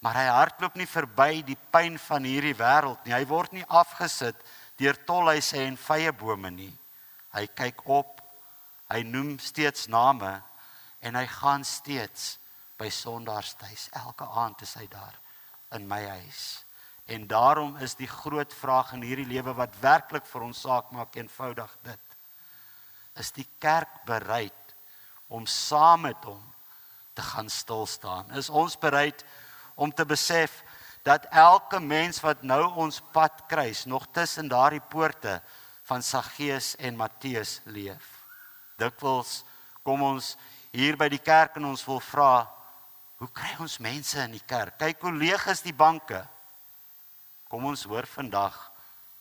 maar hy hardloop nie verby die pyn van hierdie wêreld nie. Hy word nie afgesit deur tolhuise en vyebome nie. Hy kyk op, hy noem steeds name en hy gaan steeds by sondaars tuis. Elke aand is hy daar in my huis. En daarom is die groot vraag in hierdie lewe wat werklik vir ons saak maak eenvoudig dit. Is die kerk bereid om saam met hom te gaan stil staan? Is ons bereid om te besef dat elke mens wat nou ons pad kruis, nog tussen daardie poorte van Saggeus en Matteus leef? Dikwels kom ons hier by die kerk en ons wil vra, hoe kry ons mense in die kerk? Kyk hoe leeg is die banke. Kom ons hoor vandag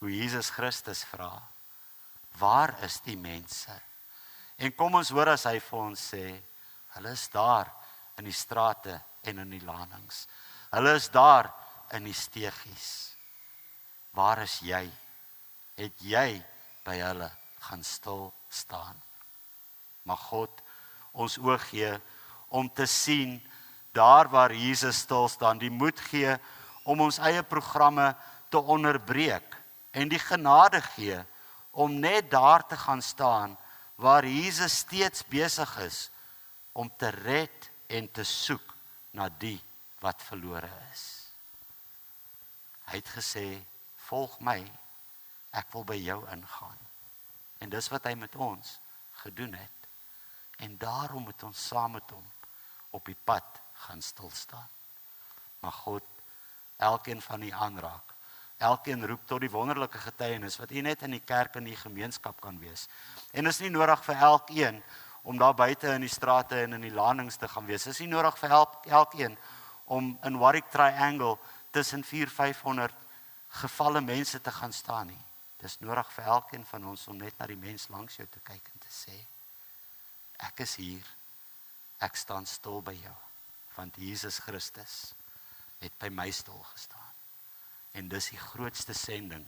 hoe Jesus Christus vra, waar is die mense? En kom ons hoor as hy vir ons sê, hulle is daar in die strate en in die landings. Hulle is daar in die steegies. Waar is jy? Het jy by hulle gaan stil staan? Mag God ons oog gee om te sien daar waar Jesus stil staan, die moed gee om ons eie programme te onderbreek en die genade gee om net daar te gaan staan waar Jesus steeds besig is om te red en te soek na die wat verlore is. Hy het gesê, volg my, ek wil by jou ingaan. En dis wat hy met ons gedoen het. En daarom moet ons saam met hom op die pad gaan stil staan. Maar God, elkeen van u aanraak. Elkeen roep tot die wonderlike getuienis wat u net in die kerk en die gemeenskap kan wees. En is nie nodig vir elkeen om daar buite in die strate en in die landings te gaan wees. Is nie nodig vir elkeen om in Warwick Triangle tussen 400-500 gevalle mense te gaan staan nie. Dis nodig vir elkeen van ons om net na die mens langs jou te kyk en te sê, ek is hier, ek staan stil by jou, want Jesus Christus het by my stil gestaan. En dis die grootste sending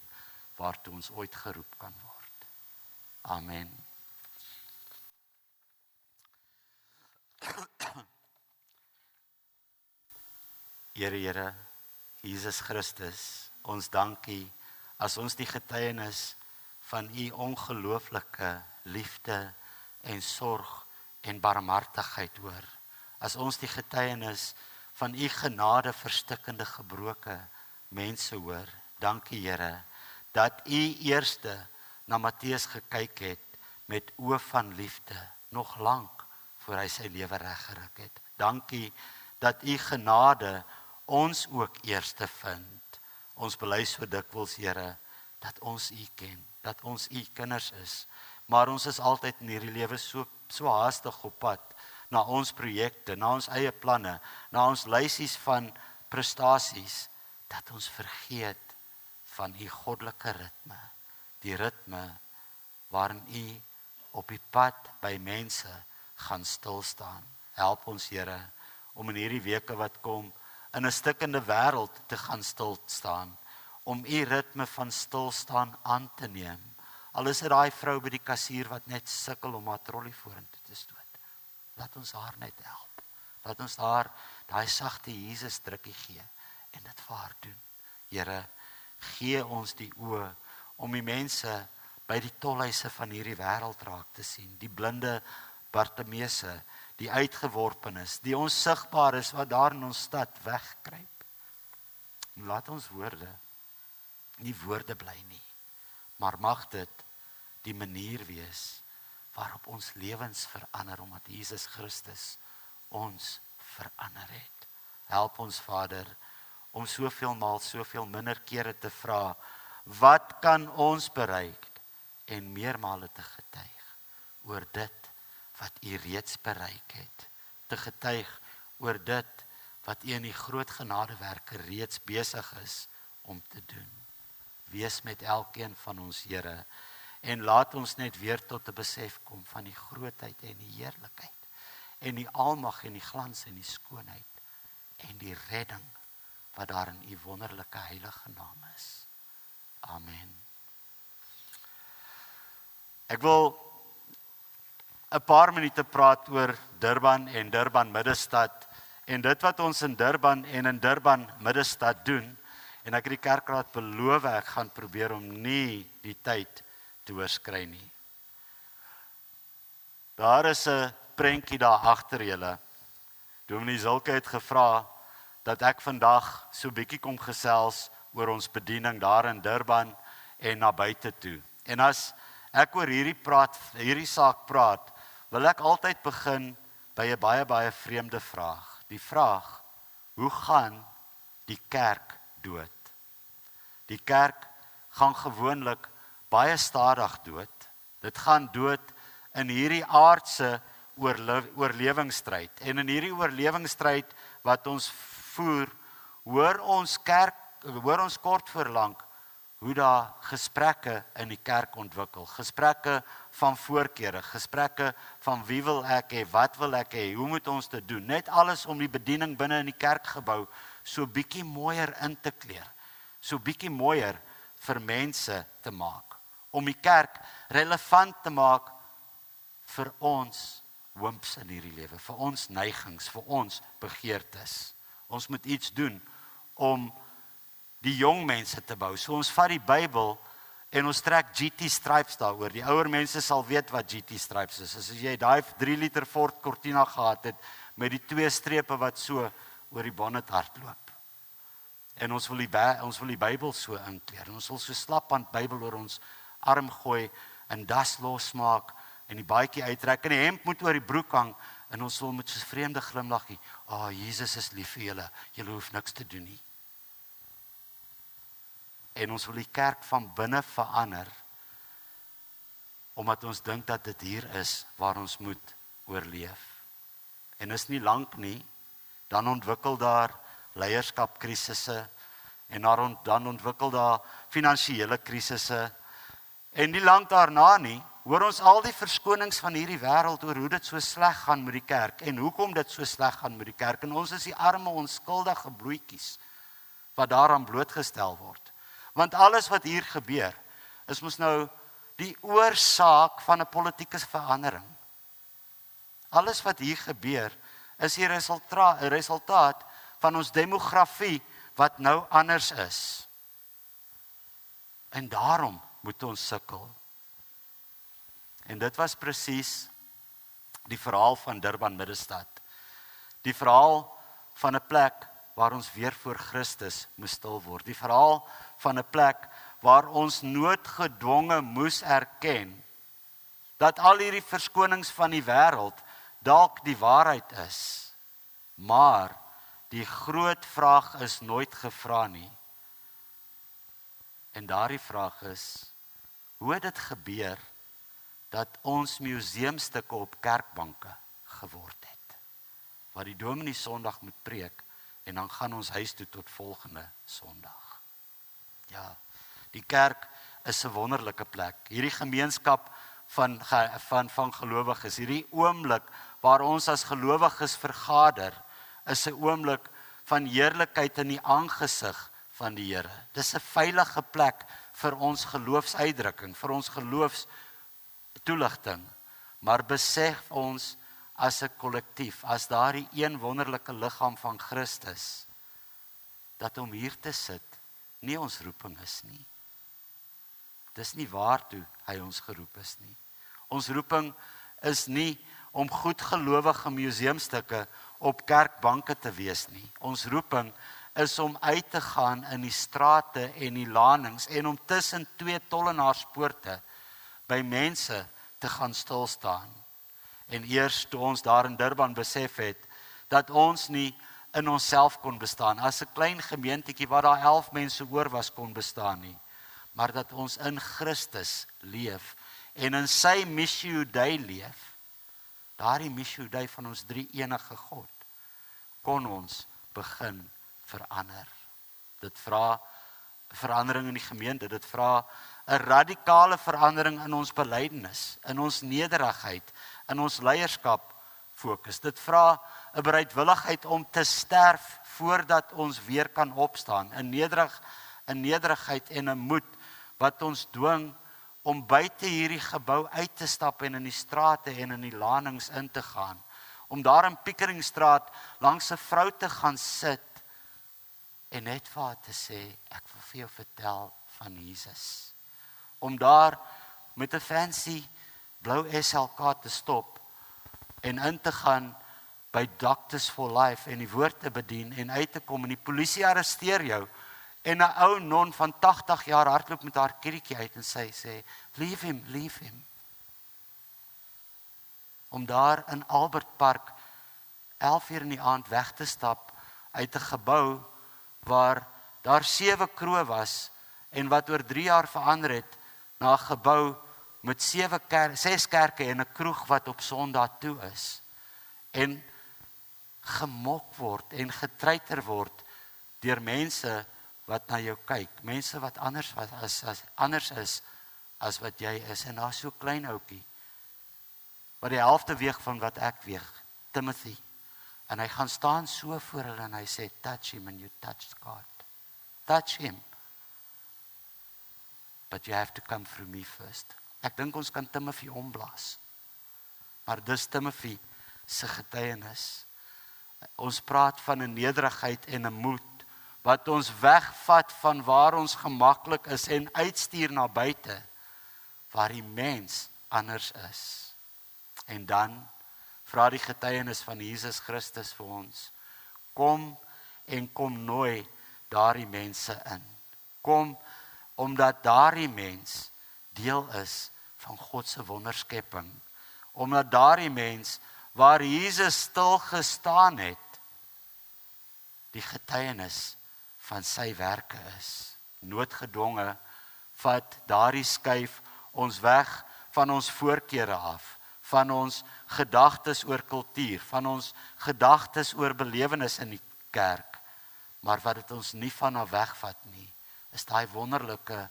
waartoe ons ooit geroep kan word. Amen. Here, Jesus Christus, ons dankie as ons die getuienis van u ongelooflike liefde en sorg en barmhartigheid hoor. As ons die getuienis van u genade verstikkende gebroke mense hoor. Dankie Here, dat u eerste na Matteus gekyk het met oë van liefde, nog lank voor hy sy lewe reggeruk het. Dankie dat u genade ons ook eerste vind. Ons bely so dikwels, Here, dat ons u ken, dat ons u kinders is. Maar ons is altyd in hierdie lewe so haastig op pad na ons projekte, na ons eie planne, na ons lysies van prestasies, dat ons vergeet van u goddelike ritme, die ritme waarin u op die pad by mense gaan stilstaan. Help ons, Here, om in hierdie weke wat kom, in 'n stikkende wêreld te gaan stilstaan, om u ritme van stilstaan aan te neem. Al is dit daai vrou by die kassier wat net sukkel om haar trolly vorentoe te stoot. Laat ons haar net help. Laat ons haar daai sagte Jesus drukkie gee en dit vir haar doen. Here, gee ons die oë om die mense by die tolhuise van hierdie wêreld raak te sien. Die blinde Bartimeuse, die uitgeworpenes, die onsigbaar is wat daar in ons stad wegkruip. Laat ons woorde nie woorde bly nie, maar mag dit die manier wees waarop ons lewens verander, omdat Jesus Christus ons verander het. Help ons, Vader, om soveel minder kere te vra, wat kan ons bereik? En meermale te getuig oor dit wat u reeds bereik het. Te getuig oor dit wat u in die groot genadewerke reeds besig is om te doen. Wees met elkeen van ons, Here, en laat ons net weer tot 'n besef kom van die grootheid en die heerlikheid, en die almag en die glans en die skoonheid, en die redding wat daar in u wonderlike heilige naam is. Amen. Ek wil 'n paar minute praat oor Durban en Durban Middestad, en dit wat ons in Durban en in Durban Middestad doen. En ek het die kerkraad beloof, ek gaan probeer om nie die tyd te oorskry nie. Daar is 'n prentjie daar agter julle. Dominee Zulke het gevra dat ek vandag so bietjie kom gesels oor ons bediening daar in Durban en na buite toe. En as ek oor hierdie saak praat, wil ek altyd begin by 'n baie vreemde vraag. Die vraag, hoe gaan die kerk dood? Die kerk gaan gewoonlik baie stadig dood. Dit gaan dood in hierdie aardse oorlewingsstryd. En in hierdie oorlewingsstryd wat ons voer, hoor ons kort voor lank hoe daar gesprekke in die kerk ontwikkel. Gesprekke van voorkeure, gesprekke van wie wil ek hê, wat wil ek hê, hoe moet ons dit doen? Net alles om die bediening binne in die kerkgebou so bietjie mooier in te kleur. So bietjie mooier vir mense te maak. Om die kerk relevant te maak vir ons wimps in hierdie lewe, vir ons neigings, vir ons begeertes. Ons moet iets doen om die jong mense te bou. So ons vat die Bybel en ons trek GT stripes daaroor. Die ouer mense sal weet wat GT stripes is. As jy daai 3 liter Ford Cortina gehad het met die 2 strepe wat so oor die bonnet hardloop. En ons wil die Bybel so inkleer. Ons wil so slapband Bybel oor ons arm gooi en das losmaak en die baadjie uittrek en die hemp moet oor die broek hang en ons wil met so 'n vreemde glimlaggie, Jesus is lief vir julle, julle hoef niks te doen nie. En ons wil die kerk van binne verander, omdat ons dink dat dit hier is waar ons moet oorleef. En is nie lank nie, dan ontwikkel daar leierskapkrisisse en dan ontwikkel daar finansiële krisisse. En nie lank daarna nie, hoor ons al die verskonings van hierdie wêreld oor hoe dit so sleg gaan met die kerk en hoekom dit so sleg gaan met die kerk. En ons is die arme, onskuldige bloetjies wat daaraan blootgestel word. Want alles wat hier gebeur, is mos nou die oorsaak van 'n politieke verandering. Alles wat hier gebeur, is die resultaat van ons demografie wat nou anders is. En daarom moet ons sukkel. En dit was presies die verhaal van Durban Middestad. Die verhaal van 'n plek waar ons weer voor Christus moes stil word. Die verhaal van 'n plek waar ons noodgedwonge moes erken dat al hierdie verskonings van die wêreld dalk die waarheid is. Maar die groot vraag is nooit gevra nie. En daardie vraag is, hoe het dit gebeur dat ons museumstukke op kerkbanke geword het? Waar die dominee Sondag moet preek en dan gaan ons huis toe tot volgende Sondag. Ja, die kerk is 'n wonderlike plek. Hierdie gemeenskap van gelowiges, hierdie oomblik waar ons as gelowiges vergader, is 'n oomblik van heerlikheid in die aangesig van die Here. Dis 'n veilige plek vir ons geloofsuitdrukking, vir ons geloofstoeligting. Maar besef ons as 'n kollektief, as daardie een wonderlike liggaam van Christus, dat om hier te sit nie ons roeping is nie. Dis nie waartoe hy ons geroep is nie. Ons roeping is nie om goedgelowige museumstukke op kerkbanke te wees nie. Ons roeping is om uit te gaan in die strate en die lanings en om tussen 2 tollenaarspoorte by mense te gaan stil staan. En eers toe ons daar in Durban besef het dat ons nie in onsself kon bestaan, as 'n klein gemeentetjie waar daar 11 mense oor was kon bestaan nie, maar dat ons in Christus leef en in sy Missio Dei leef, daardie Missio Dei van ons drie enige God, kon ons begin verander. Dit vra verandering in die gemeente, dit vra 'n radikale verandering in ons belydenis, in ons nederigheid, in ons leierskap fokus. Dit vra 'n bereidwilligheid om te sterf voordat ons weer kan opstaan, 'n nederigheid en 'n moed wat ons dwing om buite hierdie gebou uit te stap en in die strate en in die lanings in te gaan, om daar in Piekeringstraat langs 'n vrou te gaan sit en net vir haar te sê, ek wil vir jou vertel van Jesus. Om daar met 'n fancy blou SLK te stop en in te gaan by Doctors for Life en die woord te bedien en uit te kom en die polisie arresteer jou en 'n ou non van 80 jaar hardloop met haar kiertjie uit en sy sê, leave him. Om daar in Albert Park 11 uur in die aand weg te stap uit 'n gebou waar daar 7 kroë was en wat oor 3 jaar verander het na 'n gebou met 6 kerke en 'n kroeg wat op Sondag toe is. En gemok word en getreiter word deur mense wat na jou kyk, mense wat anders is as wat jy is. En daar's so klein ouetjie wat die helfte weeg van wat ek weeg, Timothy. En hy gaan staan so voor hulle en hy sê, touch him and you touch God. Touch him. But you have to come through me first. Ek dink ons kan Timothy omblaas. Maar dis Timothy se getuienis. Ons praat van 'n nederigheid en 'n moed wat ons wegvat van waar ons gemaklik is en uitstuur na buite waar die mens anders is. En dan vra die getuienis van Jesus Christus vir ons, kom nooi daardie mense in. Kom omdat daardie mens deel is van God se wonderskepping. Omdat daardie mens waar Jesus stil gestaan het, die getuienis van sy werke is. Noodgedwonge vat daardie skuif ons weg van ons voorkeure af, van ons gedagtes oor kultuur, van ons gedagtes oor belewenis in die kerk. Maar wat dit ons nie van af wegvat nie, is daai wonderlike,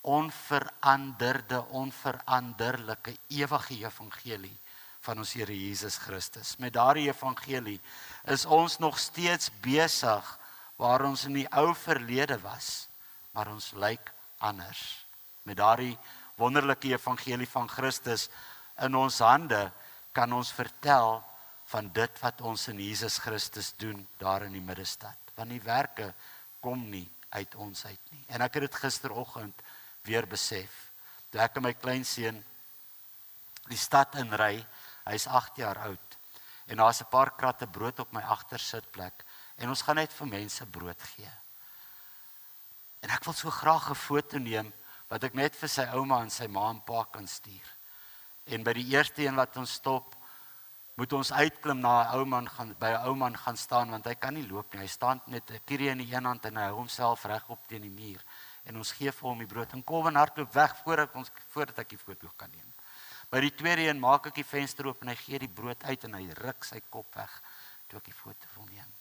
onveranderlike, ewige evangelie van ons Here Jesus Christus. Met daardie evangelie is ons nog steeds besig waar ons in die ou verlede was, maar ons lyk anders. Met daardie wonderlike evangelie van Christus in ons hande kan ons vertel van dit wat ons in Jesus Christus doen daar in die middestad. Want die werke kom nie uit ons uit nie. En ek het dit gisteroggend weer besef. Toe ek en my kleinseun die stad inry, hy is 8 jaar oud, en daar's 'n paar kratte brood op my agtersitplek, en ons gaan net vir mense brood gee. En ek wil so graag 'n foto neem, wat ek net vir sy ouma en sy ma en pa kan stuur. En by die eerste een wat ons stop, moet ons uitklim na 'n ou man by 'n ou man gaan staan, want hy kan nie loop nie. Hy staan met 'n kierie in die een hand en hy hou homself regop teen die muur. En ons gee vir hom die brood en kom en hardloop weg voordat ek die foto kan neem. By die tweede een maak ek die venster oop en hy gee die brood uit en hy ruk sy kop weg toe ek die foto wil neem.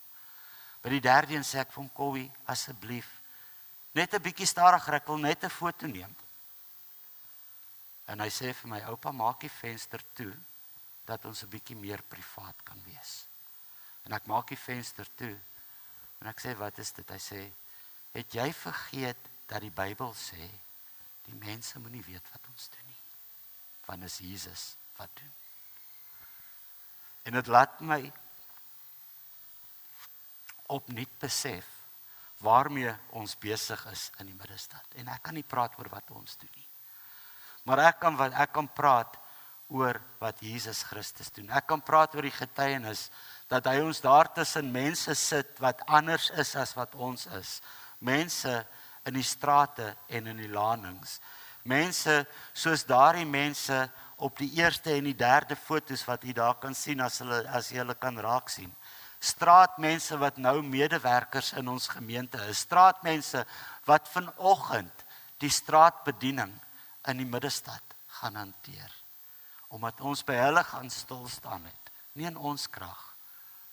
By die derde een sê ek vir hom, Kowie, asseblief, net 'n bietjie stadiger, ek wil net 'n foto neem. En hy sê vir my, oupa, maak die venster toe, dat ons 'n bietjie meer privaat kan wees. En ek maak die venster toe, en ek sê, wat is dit? Hy sê, het jy vergeet dat die Bybel sê, die mense moet nie weet wat ons doen nie, want is Jesus wat doen. En dit laat my opnuut besef, waarmee ons besig is in die middestad. En ek kan nie praat oor wat ons doen nie. Maar ek kan praat oor wat Jesus Christus doen. Ek kan praat oor die getuienis, dat hy ons daar tussen mense sit, wat anders is as wat ons is. Mense in die strate en in die lanings. Mense soos daardie mense op die eerste en die derde foto's wat jy daar kan sien, as jy hulle kan raak sien. Straatmense wat nou medewerkers in ons gemeente is. Straatmense wat vanoggend die straatbediening in die middestad gaan hanteer. Omdat ons by hulle gaan stilstaan het. Nie in ons krag,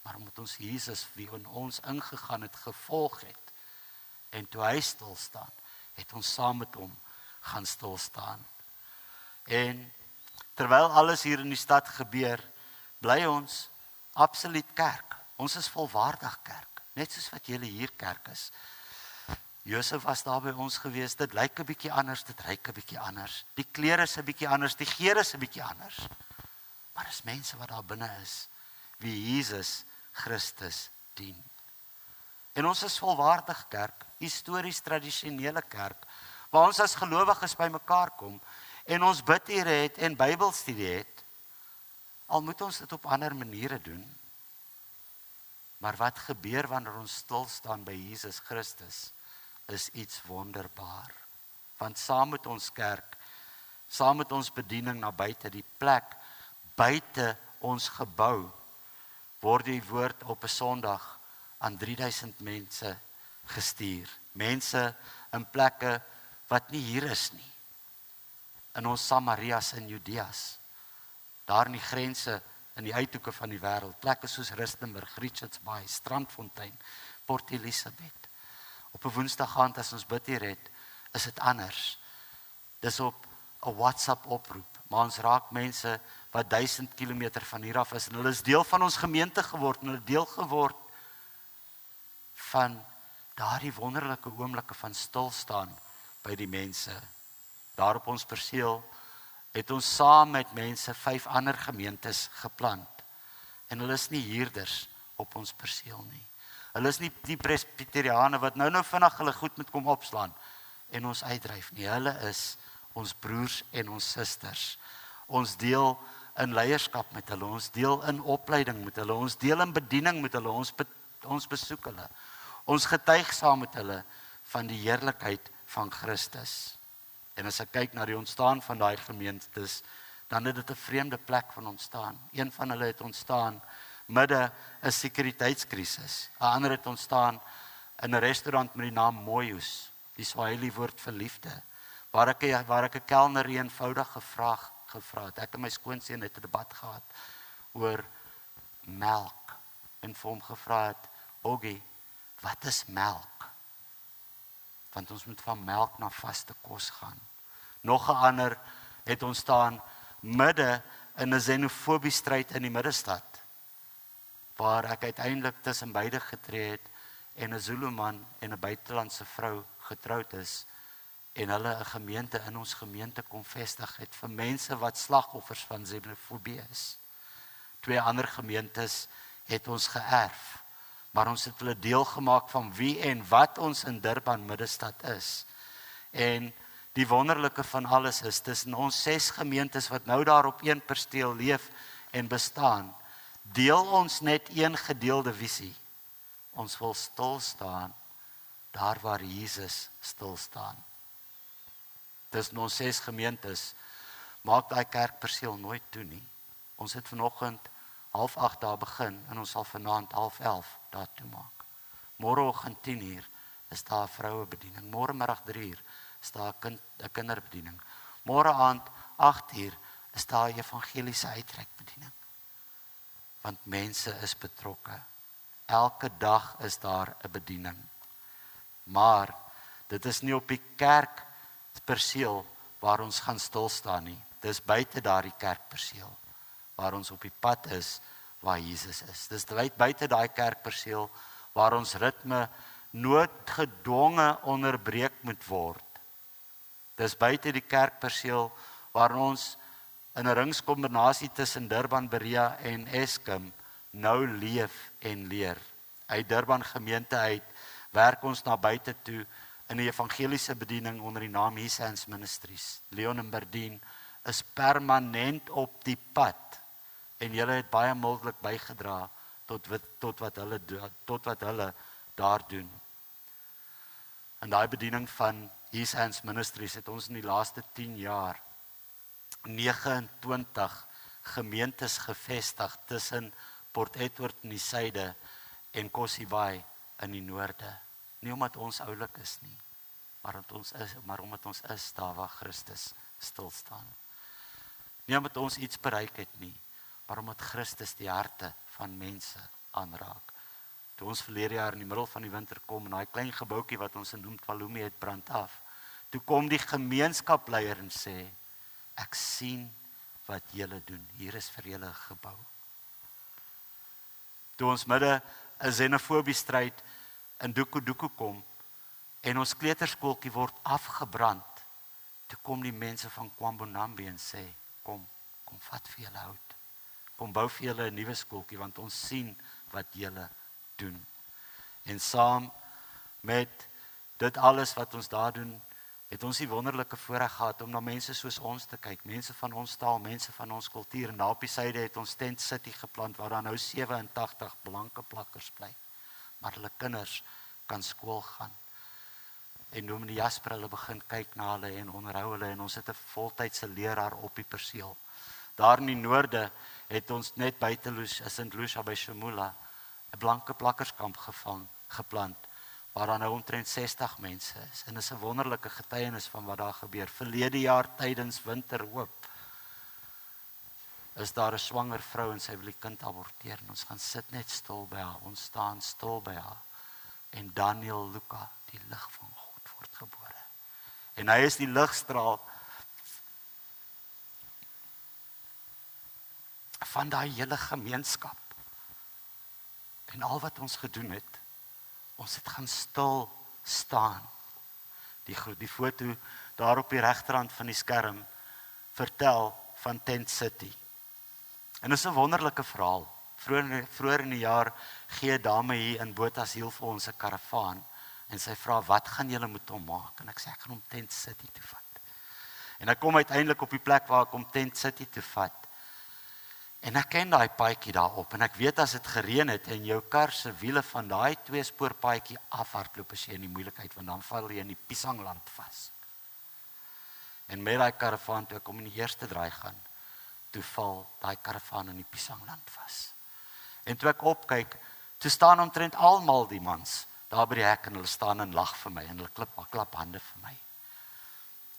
maar omdat ons Jesus, wie in ons ingegaan het, gevolg het. En toe hy stilstaan, het ons saam met hom gaan stilstaan. En terwyl alles hier in die stad gebeur, bly ons absoluut kerk. Ons is volwaardig kerk, net soos wat julle hier kerk is. Josef was daar by ons gewees, dit lyk 'n bietjie anders, dit ruik 'n bietjie anders. Die klere is 'n bietjie anders, die geur is 'n bietjie anders. Maar is mense wat daar binne is, wie Jesus Christus dien. En ons is volwaardig kerk, histories tradisionele kerk, waar ons as gelowiges bymekaar kom, en ons bid hier het, en Bybelstudie het, al moet ons dit op ander maniere doen. Maar wat gebeur wanneer ons stil staan by Jesus Christus, is iets wonderbaar. Want saam met ons kerk, saam met ons bediening na buite, die plek, buite ons gebou, word die woord op 'n Sondag aan 3000 mense gestuur. Mense in plekke wat nie hier is nie. In ons Samarias en Judeas, daar in die grense, in die uithoeke van die wêreld, plekke soos Rustenburg, Richards Bay, Strandfontein, Port Elizabeth. Op 'n Woensdag aand as ons bid hier het, is dit anders. Dis op 'n WhatsApp oproep, maar ons raak mense wat 1000 kilometer van hier af is, en hulle is deel van ons gemeente geword, en hulle deel geword van daardie wonderlike oomblikke van stilstaan by die mense. Daar op ons perseel het ons saam met mense 5 ander gemeentes geplant. En hulle is nie huurders op ons perseel nie. Hulle is nie die presbyteriane wat nou vinnig hulle goed moet kom opslaan en ons uitdryf nie. Hulle is ons broers en ons susters. Ons deel in leierskap met hulle, ons deel in opleiding met hulle, ons deel in bediening met hulle, ons besoek hulle. Ons getuig saam met hulle van die heerlikheid van Christus. En as ek kyk na die ontstaan van daai gemeentes, dan het dit 'n vreemde plek van ontstaan. Een van hulle het ontstaan midde 'n sekuriteitskrisis. 'n Ander het ontstaan in 'n restaurant met die naam Moyus, die Swahili woord vir liefde, waar ek 'n kelner eenvoudig gevra het. Ek en my skoonseun het 'n debat gehad oor melk en vir hom gevra het, Oggie, wat is melk? Want ons moet van melk na vaste kos gaan. Nog 'n ander het ontstaan midde in 'n xenofobie stryd in die middestad, waar ek uiteindelik tussen beide getree het en 'n Zulu man en 'n buitelandse vrou getroud is en hulle 'n gemeente in ons gemeente kom vestig het vir mense wat slagoffers van xenofobie is. 2 ander gemeentes het ons geërf, maar ons het hulle deel gemaak van wie en wat ons in Durban middestad is. En die wonderlike van alles is, tussen ons 6 gemeentes wat nou daar op 1 perseel leef en bestaan, deel ons net een gedeelde visie. Ons wil stil staan daar waar Jesus stil staan. Tussen ons 6 gemeentes maak daai kerkperseel nooit toe nie. Ons het vanoggend 7:30 daar begin en ons sal vanaand 11:30 daar toe maak. Môreoggend 10:00 is daar 'n vrouebediening. Môre middag 3:00 is daar 'n kinderbediening. Môre aand 8:00 is daar 'n evangeliese uitreikbediening. Want mense is betrokke. Elke dag is daar 'n bediening. Maar dit is nie op die kerkperseel waar ons gaan stil staan nie. Dis buite daardie kerkperseel waar ons op die pad is waar Jesus is. Dis buite daai kerkperseel waar ons ritme noodgedwonge onderbreek moet word. Dis buite die kerkperseel waar ons in 'n ringskombinasie tussen Durban, Berea en Eskom nou leef en leer. Uit Durban gemeente uit werk ons na buite toe in die evangeliese bediening onder die naam His Hands Ministries. Leon en Berdien is permanent op die pad en julle het baie mildelik bygedra tot wat hulle daar doen. In daai bediening van His Hands Ministries het ons in die laaste 10 jaar 29 gemeentes gevestig tussen Port Edward in die suide en Kossiebay in die noorde. Nie omdat ons oulik is nie, maar omdat ons is daar waar Christus stil staan. Nie omdat ons iets bereik het nie, maar omdat Christus die harte van mense aanraak. Toe ons verlede jaar in die middel van die winter kom en daai klein gebouetjie wat ons noem Twalumi het brand af, toe kom die gemeenskapleier en sê, ek sien wat julle doen, hier is vir julle 'n gebou. Toe ons midde 'n xenofobie stryd in Doeko kom en ons kleuterskooltjie word afgebrand, toe kom die mense van Kwambonambi en sê, kom vat vir julle hout. Kom bou vir julle 'n nuwe skooltjie want ons sien wat julle doen. En saam met dit alles wat ons daar doen, het ons die wonderlike voorreg gehad om na mense soos ons te kyk, mense van ons taal, mense van ons kultuur. En daar op die syde het ons Tent City geplant waar daar nou 87 blanke plakkers bly, maar hulle kinders kan skool gaan. En Dominee Jasper hulle begin kyk na hulle en onderhou hulle en ons het 'n voltydse leraar op die perseel. Daar in die noorde het ons net buite St. Lucia by Shimula 'n blanke plakkerskamp geplant, waar daar nou omtrent 60 mense is. En is 'n wonderlike getuienis van wat daar gebeur. Verlede jaar tydens Winterhoop is daar 'n swanger vrou en sy wil die kind aborteer. En ons gaan sit net stil by haar, ons staan stil by haar. En Daniel Luka, die lig van God, word gebore. En hy is die ligstraal van daai hele gemeenskap. En al wat ons gedoen het, ons het gaan stil staan. Die foto daar op die regterhand van die skerm vertel van Tent City. En dit is 'n wonderlike verhaal. Vroeër in die jaar gee 'n dame hier in Botasiel vir ons 'n karavaan en sy vra, wat gaan julle met hom maak? En ek sê, ek gaan hom Tent City toe vat. En ek kom uiteindelik op die plek waar ek hom Tent City toe vat. En ek ken daai paadjie daarop en ek weet as dit gereën het en jou kar se wiele van daai 2-spoor paadjie afhardloop as jy in die moeilikheid, want dan val jy in die piesangland vas. En met daai karavaan toe ek om in die eerste draai gaan, toe val daai karavaan in die piesangland vas. En toe ek opkyk, toe staan omtrent almal die mans daar by die hek en hulle staan en lag vir my en hulle klap hande vir my.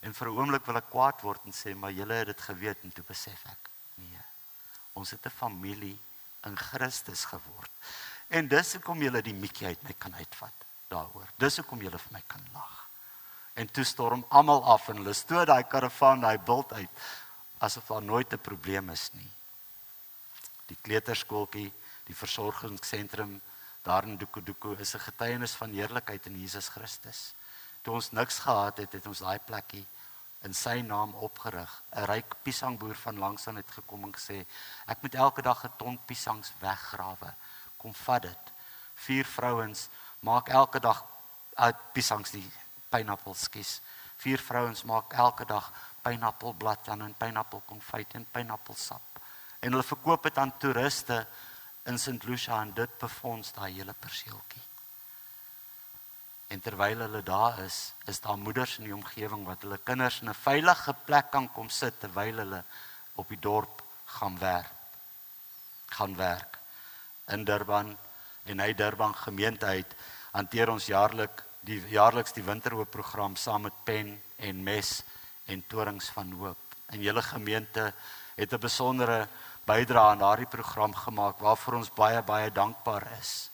En vir 'n oomblik wil ek kwaad word en sê, maar julle het dit geweet, en toe besef ek, nee, ons het 'n familie in Christus geword. En dis hoekom julle die mikkie uit my kan uitvat daaroor. Dis hoekom julle vir my kan lag. En toe storm almal af en hulle stoot daai karavaan, daai bult uit, asof daar nooit 'n probleem is nie. Die kleuterskooltjie, die versorgingssentrum daar in Dokodoeko is 'n getuienis van heerlikheid in Jesus Christus. Toe ons niks gehad het, het ons daai plekkie in sy naam opgerig. 'n Ryk piesangboer van langsaan het gekom en gesê, ek moet elke dag 'n ton piesangs weggrawe. Kom vat dit. 4 vrouens maak elke dag uit piesangs die pineappels kies. 4 vrouens maak elke dag pineappelblad en pineappelkonfyt en pineappelsap. En hulle verkoop dit aan toeriste in St. Lucia en dit befonds daai hele perseeltjie. En terwyl hulle daar is daar moeders in die omgewing wat hulle kinders in 'n veilige plek kan kom sit terwyl hulle op die dorp gaan werk. In Durban en hy Durban gemeenteheid hanteer ons jaarliks die winterhoopprogram saam met Pen en Mes en Torings van Hoop. En julle gemeente het 'n besondere bydrae aan daardie program gemaak waarvoor ons baie baie dankbaar is.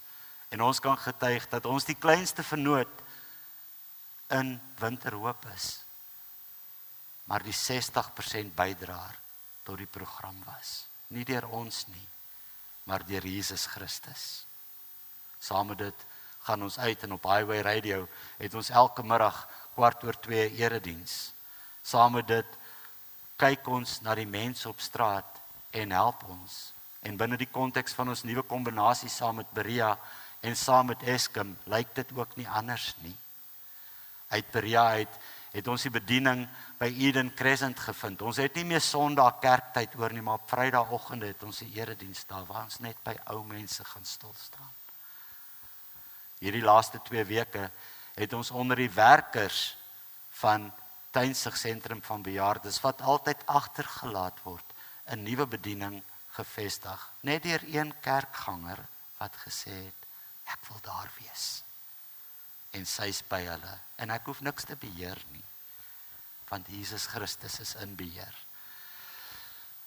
En ons kan getuig dat ons die kleinste vennoot in Winterhoop is. Maar die 60% bydraer tot die program was. Nie deur ons nie, maar deur Jesus Christus. Saam met dit gaan ons uit en op Highway Radio het ons elke middag 1:15 erediens. Saam met dit kyk ons na die mense op straat en help ons. En binne die konteks van ons nuwe kombinasie saam met Berea en saam met Eskom lyk dit ook nie anders nie. Uit Berea het ons die bediening by Eden Crescent gevind. Ons het nie meer Sondag kerktyd oor nie, maar op Vrydagoggende het ons die erediens daar waar ons net by ou mense gaan stil staan. Hierdie laaste 2 weke het ons onder die werkers van Tuinsig Sentrum van Bejaardes wat altyd agtergelaat word, 'n nuwe bediening gevestig. Net deur een kerkganger wat gesê het, ek wil daar wees. En sy's by hulle. En ek hoef niks te beheer nie, want Jesus Christus is in beheer.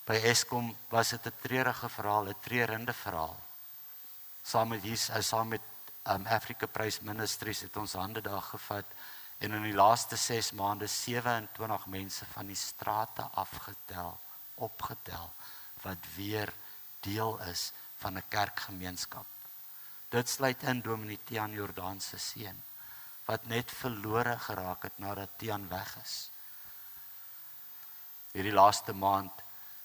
By Eskom was dit 'n treurige verhaal, 'n treurende verhaal. Saam met Africa Praise Ministries het ons hande daar gevat en in die laaste 6 maande 27 mense van die strate opgetel, wat weer deel is van 'n kerkgemeenskap. Dit sluit in Dominee Tiaan Jordaan se seun, wat net verlore geraak het nadat Tiaan weg is. Hierdie laaste maand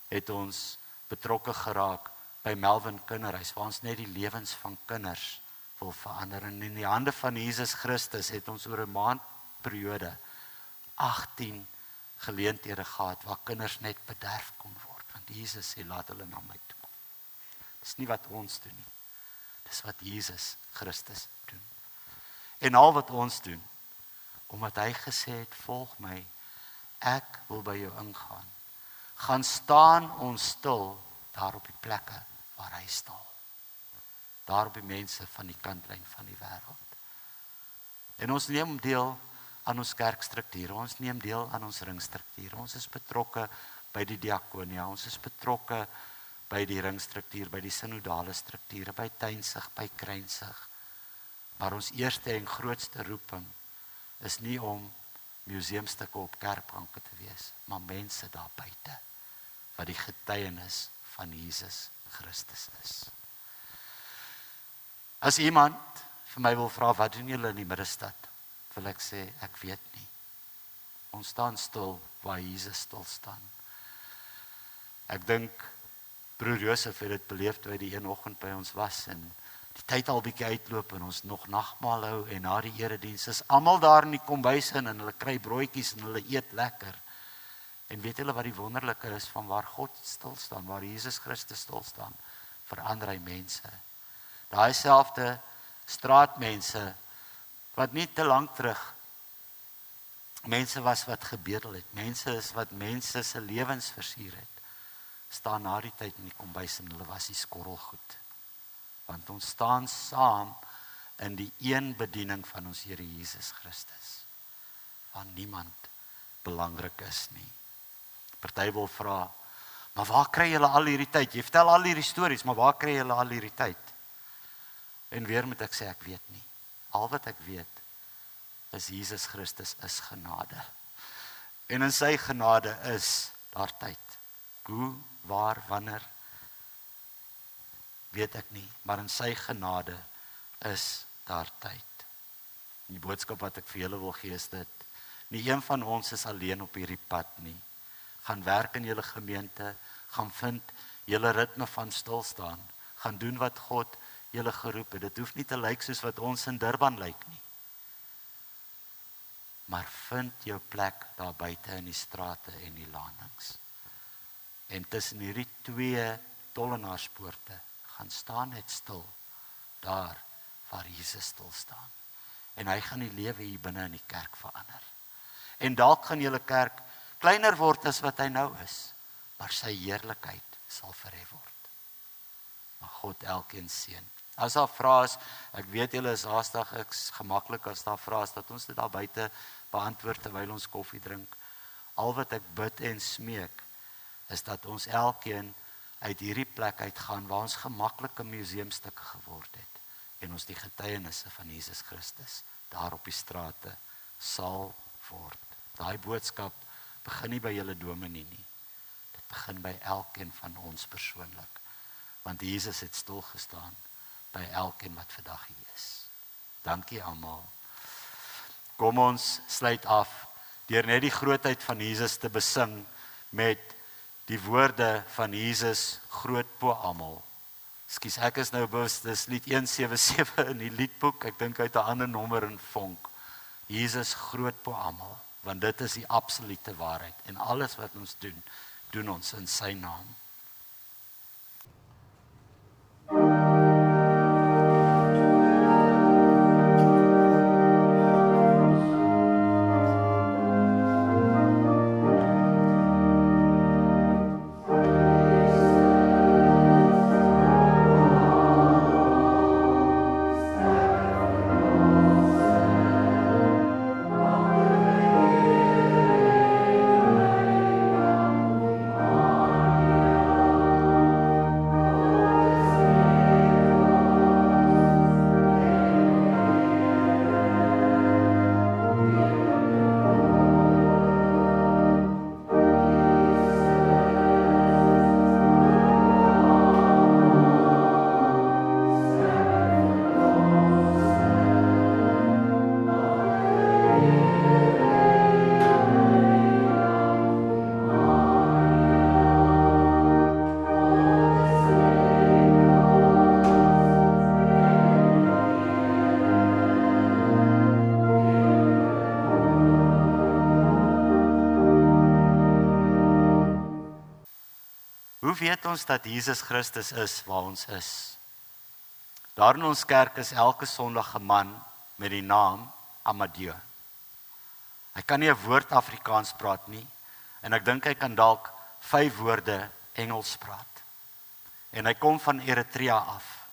het ons betrokke geraak by Melvin Kinderhuis, waar ons net die lewens van kinders wil verander. En in die hande van Jesus Christus het ons oor 'n maandperiode 18 geleenthede gehad waar kinders net bederf kon word, want Jesus sê laat hulle na my toe kom. Dis nie wat ons doen nie. Dis wat Jesus Christus doen. En al wat ons doen, omdat hy gesê het, volg my, ek wil by jou ingaan. Gaan staan ons stil daar op die plekke waar hy staan. Daar op die mense van die kantlyn van die wêreld. En ons neem deel aan ons kerkstrukture, ons neem deel aan ons ringstrukture. Ons is betrokke by die diakonia, ons is betrokke by die ringstruktuur, by die sinodale strukture, by Tuinsig, by Kruinsig. Maar ons eerste en grootste roeping is nie om museumstukke op kerkbanke te wees, maar mense daar buite wat die getuienis van Jesus Christus is. As iemand vir my wil vra, wat doen julle in die middestad? Wil ek sê, ek weet nie. Ons staan stil waar Jesus stil staan. Ek dink broer Josef het dit beleef toe hy die een oggend by ons was en die tyd al bietjie uitloop en ons nog nagmaal hou en na die erediens is almal daar in die kombuis in en hulle kry broodjies en hulle eet lekker. En weet julle wat die wonderlike is van waar God stil staan, waar Jesus Christus stil staan, verander hy mense. Daai selfde straatmense wat nie te lank terug mense was wat gebedel het, mense is wat mense se lewens versier het, staan na die tyd in die kombuis en hulle was die skorrelgoed. Want ons staan saam in die een bediening van ons Here Jesus Christus, waar niemand belangrik is nie. Party wil vra, maar waar kry julle al hierdie tyd? Jy vertel al hierdie stories, maar waar kry julle al hierdie tyd? En weer moet ek sê, ek weet nie. Al wat ek weet, is Jesus Christus is genade. En in sy genade is daar tyd. Hoe, waar, wanneer, weet ek nie, maar in sy genade is daar tyd. Die boodskap wat ek vir julle wil gee is dit, nie een van ons is alleen op hierdie pad nie. Gaan werk in julle gemeente, gaan vind julle ritme van stilstaan, gaan doen wat God julle geroep het. Dit hoef nie te lyk soos wat ons in Durban lyk nie. Maar vind jou plek daar buite in die strate en die landings. En tussen hierdie twee tollenaarspoorte, gaan staan net stil, daar waar Jesus stil staan. En hy gaan die lewe hier binne in die kerk verander. En dalk gaan julle kerk kleiner word as wat hy nou is, maar sy heerlikheid sal verhef word. Mag God elkeen seën. As daar vrae is, ek weet julle is haastig, ek's gemaklik as daar vrae is, dat ons dit daar buite beantwoord terwyl ons koffie drink. Al wat ek bid en smeek, is dat ons elkeen uit hierdie plek uitgaan, waar ons gemaklike museumstukke geword het, en ons die getuienisse van Jesus Christus, daar op die strate, sal word. Daai boodskap begin nie by julle dominee nie. Dit begin by elkeen van ons persoonlik. Want Jesus het stil gestaan by elkeen wat vandag hier is. Dankie almal. Kom ons sluit af deur net die grootheid van Jesus te besing met die woorde van Jesus groot bo almal. Ekskuus, ek is nou bewus, dis lied 177 in die liedboek. Ek dink uit 'n ander nommer in vonk. Jesus groot bo almal, want dit is die absolute waarheid. En alles wat ons doen, doen ons in sy naam. Hoe weet ons dat Jesus Christus is waar ons is? Daar in ons kerk is elke Sondag 'n man met die naam Amadeo. Hy kan nie 'n woord Afrikaans praat nie, en ek dink hy kan dalk 5 woorde Engels praat. En hy kom van Eritrea af.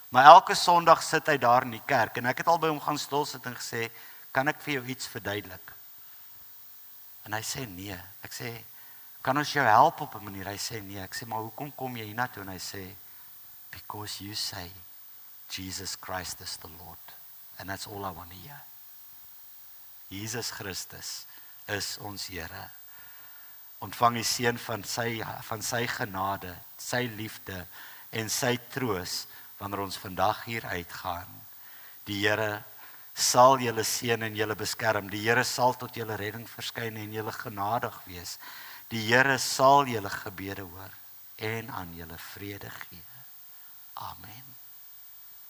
Maar elke Sondag sit hy daar in die kerk, en ek het al by hom gaan stil sit en gesê, kan ek vir jou iets verduidelik? En hy sê nee. Ek sê, kan ons jou help op 'n manier? Hy sê nee. Ek sê, maar hoekom kom jy hiernatoe? En hy sê, because you say Jesus Christ is the Lord. And that's all I want to hear. Jesus Christus is ons Here. Ontvang die seën van sy genade, sy liefde en sy troos wanneer ons vandag hier uitgaan. Die Here sal julle seën en julle beskerm. Die Here sal tot julle redding verskyn en julle genadig wees. Die Here sal julle gebede hoor en aan julle vrede gee. Amen.